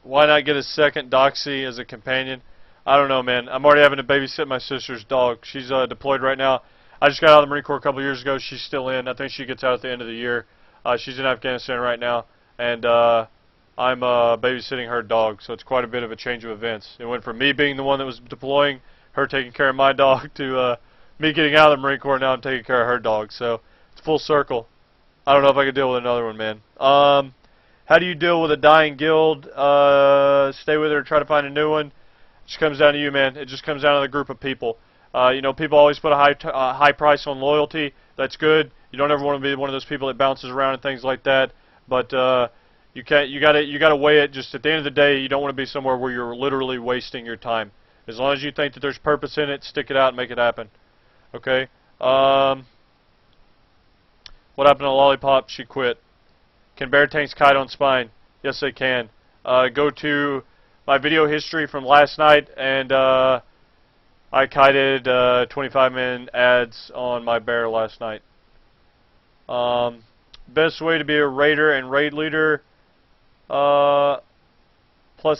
Why not get a second Doxy as a companion? I don't know, man. I'm already having to babysit my sister's dog. She's deployed right now. I just got out of the Marine Corps a couple years ago. She's still in. I think she gets out at the end of the year. She's in Afghanistan right now, and I'm babysitting her dog. So it's quite a bit of a change of events. It went from me being the one that was deploying, her taking care of my dog, to me getting out of the Marine Corps. Now I'm taking care of her dog. So it's full circle. I don't know if I could deal with another one, man. How do you deal with a dying guild? Stay with it or try to find a new one? It just comes down to you, man. It just comes down to the group of people. You know, people always put a high price on loyalty. That's good. You don't ever want to be one of those people that bounces around and things like that. But you gotta weigh it. Just at the end of the day, you don't want to be somewhere where you're literally wasting your time. As long as you think that there's purpose in it, stick it out and make it happen. Okay. What happened to Lollipop? She quit. Can bear tanks kite on spine? Yes, they can. Go to my video history from last night, and I kited 25-minute ads on my bear last night. Best way to be a raider and raid leader, plus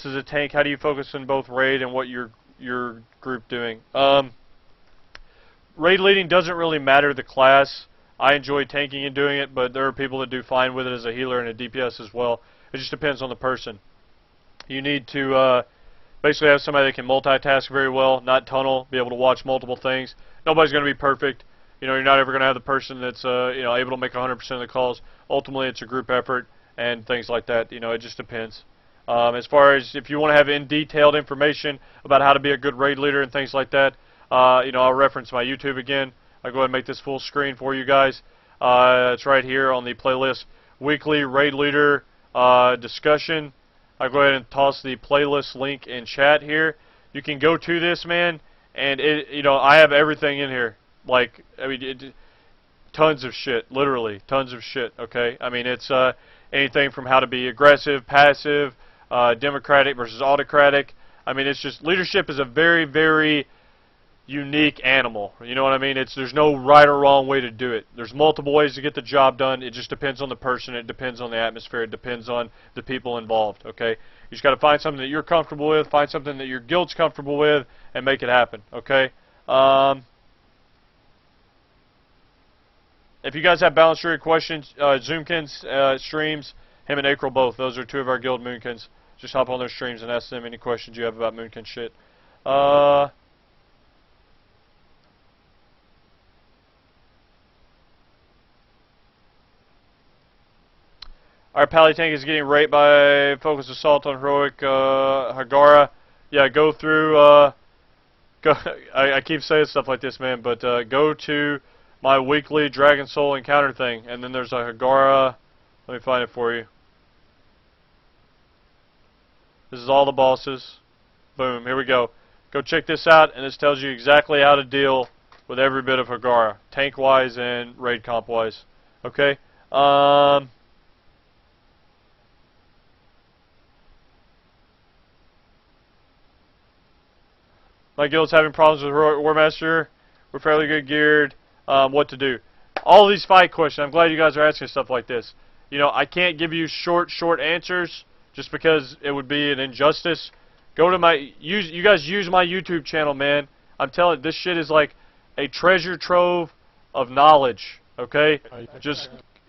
as a tank, how do you focus on both raid and what your group doing? Raid leading doesn't really matter the class. I enjoy tanking and doing it, but there are people that do fine with it as a healer and a DPS as well. It just depends on the person. You need to basically have somebody that can multitask very well, not tunnel, be able to watch multiple things. Nobody's going to be perfect. You know, you're not ever going to have the person that's you know, able to make 100% of the calls. Ultimately, it's a group effort and things like that. You know, it just depends. As far as if you want to have detailed information about how to be a good raid leader and things like that, you know, I'll reference my YouTube again. I'll go ahead and make this full screen for you guys. It's right here on the playlist, Weekly Raid Leader Discussion. I'll go ahead and toss the playlist link in chat here. You can go to this, man, and you know, I have everything in here. Like, I mean, tons of shit, literally, tons of shit, okay? I mean, it's anything from how to be aggressive, passive, democratic versus autocratic. I mean, it's just, leadership is a very, very unique animal. You know what I mean? There's no right or wrong way to do it. There's multiple ways to get the job done. It just depends on the person. It depends on the atmosphere. It depends on the people involved, okay? You just got to find something that you're comfortable with, find something that your guild's comfortable with, and make it happen, okay? If you guys have balance druid questions, Zoomkins streams, him and Acrel both. Those are two of our guild Moonkins. Just hop on their streams and ask them any questions you have about Moonkin shit. Our Pally tank is getting raped by focused assault on heroic Hagara. Yeah, go through. I keep saying stuff like this, man, but go to my weekly Dragon Soul encounter thing, and then there's a Hagara. Let me find it for you. This is all the bosses. Boom, here we go. Go check this out, and this tells you exactly how to deal with every bit of Hagara, tank-wise and raid comp-wise. Okay? My guild's having problems with Warmaster. We're fairly good geared. What to do? All these fight questions. I'm glad you guys are asking stuff like this. You know, I can't give you short answers just because it would be an injustice. Go to my you guys use my YouTube channel, man. I'm telling you, this shit is like a treasure trove of knowledge. Okay? Just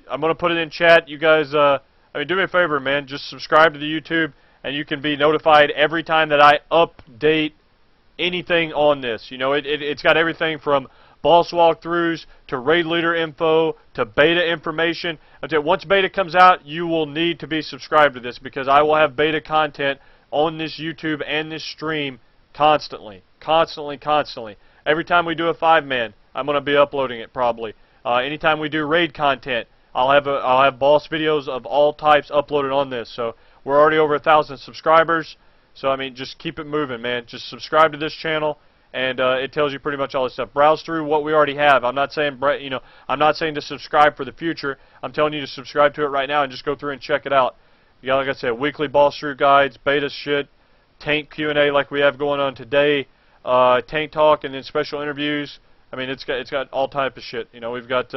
I'm gonna put it in chat. You guys, I mean, do me a favor, man. Just subscribe to the YouTube, and you can be notified every time that I update anything on this. You know, it's got everything from boss walkthroughs to raid leader info to beta information. Until once beta comes out, you will need to be subscribed to this because I will have beta content on this YouTube and this stream constantly. Every time we do a 5-man, I'm going to be uploading it probably. Anytime we do raid content, I'll have boss videos of all types uploaded on this. So we're already over 1,000 subscribers. So, I mean, just keep it moving, man. Just subscribe to this channel, and it tells you pretty much all this stuff. Browse through what we already have. I'm not saying, you know, I'm not saying to subscribe for the future. I'm telling you to subscribe to it right now and just go through and check it out. You got, like I said, weekly boss through guides, beta shit, tank Q&A like we have going on today, tank talk, and then special interviews. I mean, it's got all type of shit. You know, we've got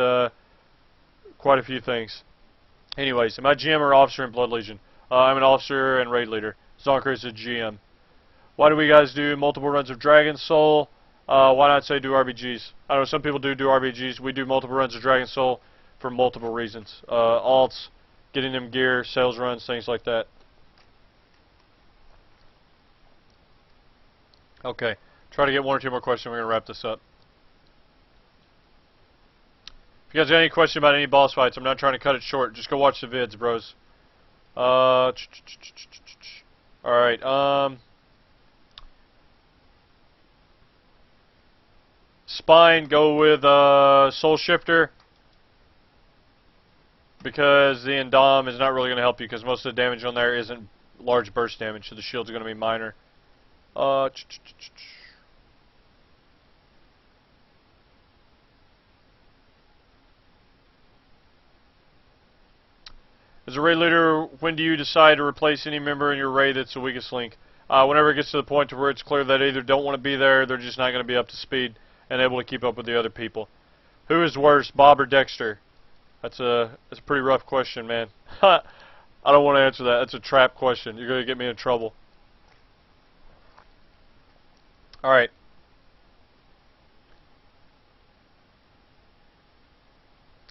quite a few things. Anyways, am I GM or officer in Blood Legion? I'm an officer and raid leader. Zonker is a GM. Why do we guys do multiple runs of Dragon Soul? Why not say do RBGs? I know some people do RBGs. We do multiple runs of Dragon Soul for multiple reasons. Alts, getting them gear, sales runs, things like that. Okay, try to get one or two more questions. We're going to wrap this up. If you guys got any question about any boss fights, I'm not trying to cut it short. Just go watch the vids, bros. Alright, Spine, go with Soul Shifter, because the Endom is not really going to help you, because most of the damage on there isn't large burst damage, so the shields are going to be minor. As a raid leader, when do you decide to replace any member in your raid that's the weakest link? Whenever it gets to the point to where it's clear that they either don't want to be there, they're just not going to be up to speed and able to keep up with the other people. Who is worse, Bob or Dexter? That's a pretty rough question, man. I don't want to answer that. That's a trap question. You're going to get me in trouble. Alright.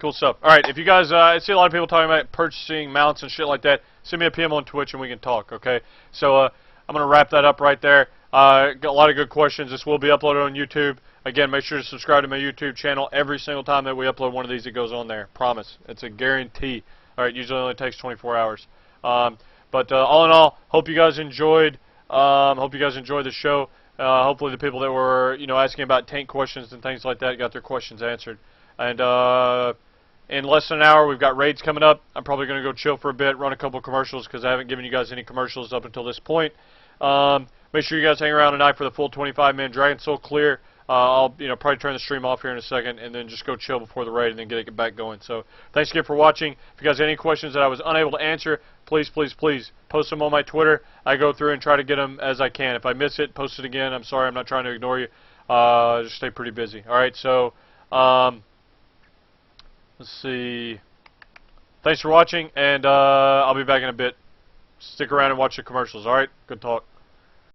Cool stuff. Alright, if you guys, I see a lot of people talking about purchasing mounts and shit like that, send me a PM on Twitch and we can talk, okay? So, I'm going to wrap that up right there. Got a lot of good questions. This will be uploaded on YouTube. Again, make sure to subscribe to my YouTube channel. Every single time that we upload one of these, it goes on there. Promise. It's a guarantee. Alright, usually only takes 24 hours. But all in all, hope you guys enjoyed. Hope you guys enjoyed the show. Hopefully the people that were, asking about tank questions and things like that got their questions answered. And, in less than an hour, we've got raids coming up. I'm probably going to go chill for a bit, run a couple commercials, because I haven't given you guys any commercials up until this point. Make sure you guys hang around tonight for the full 25-man Dragon Soul clear. I'll, probably turn the stream off here in a second, and then just go chill before the raid, and then get it back going. So, thanks again for watching. If you guys have any questions that I was unable to answer, please, please, please post them on my Twitter. I go through and try to get them as I can. If I miss it, post it again. I'm sorry, I'm not trying to ignore you. Just stay pretty busy. All right, so, let's see. Thanks for watching, and I'll be back in a bit. Stick around and watch the commercials, alright? Good talk.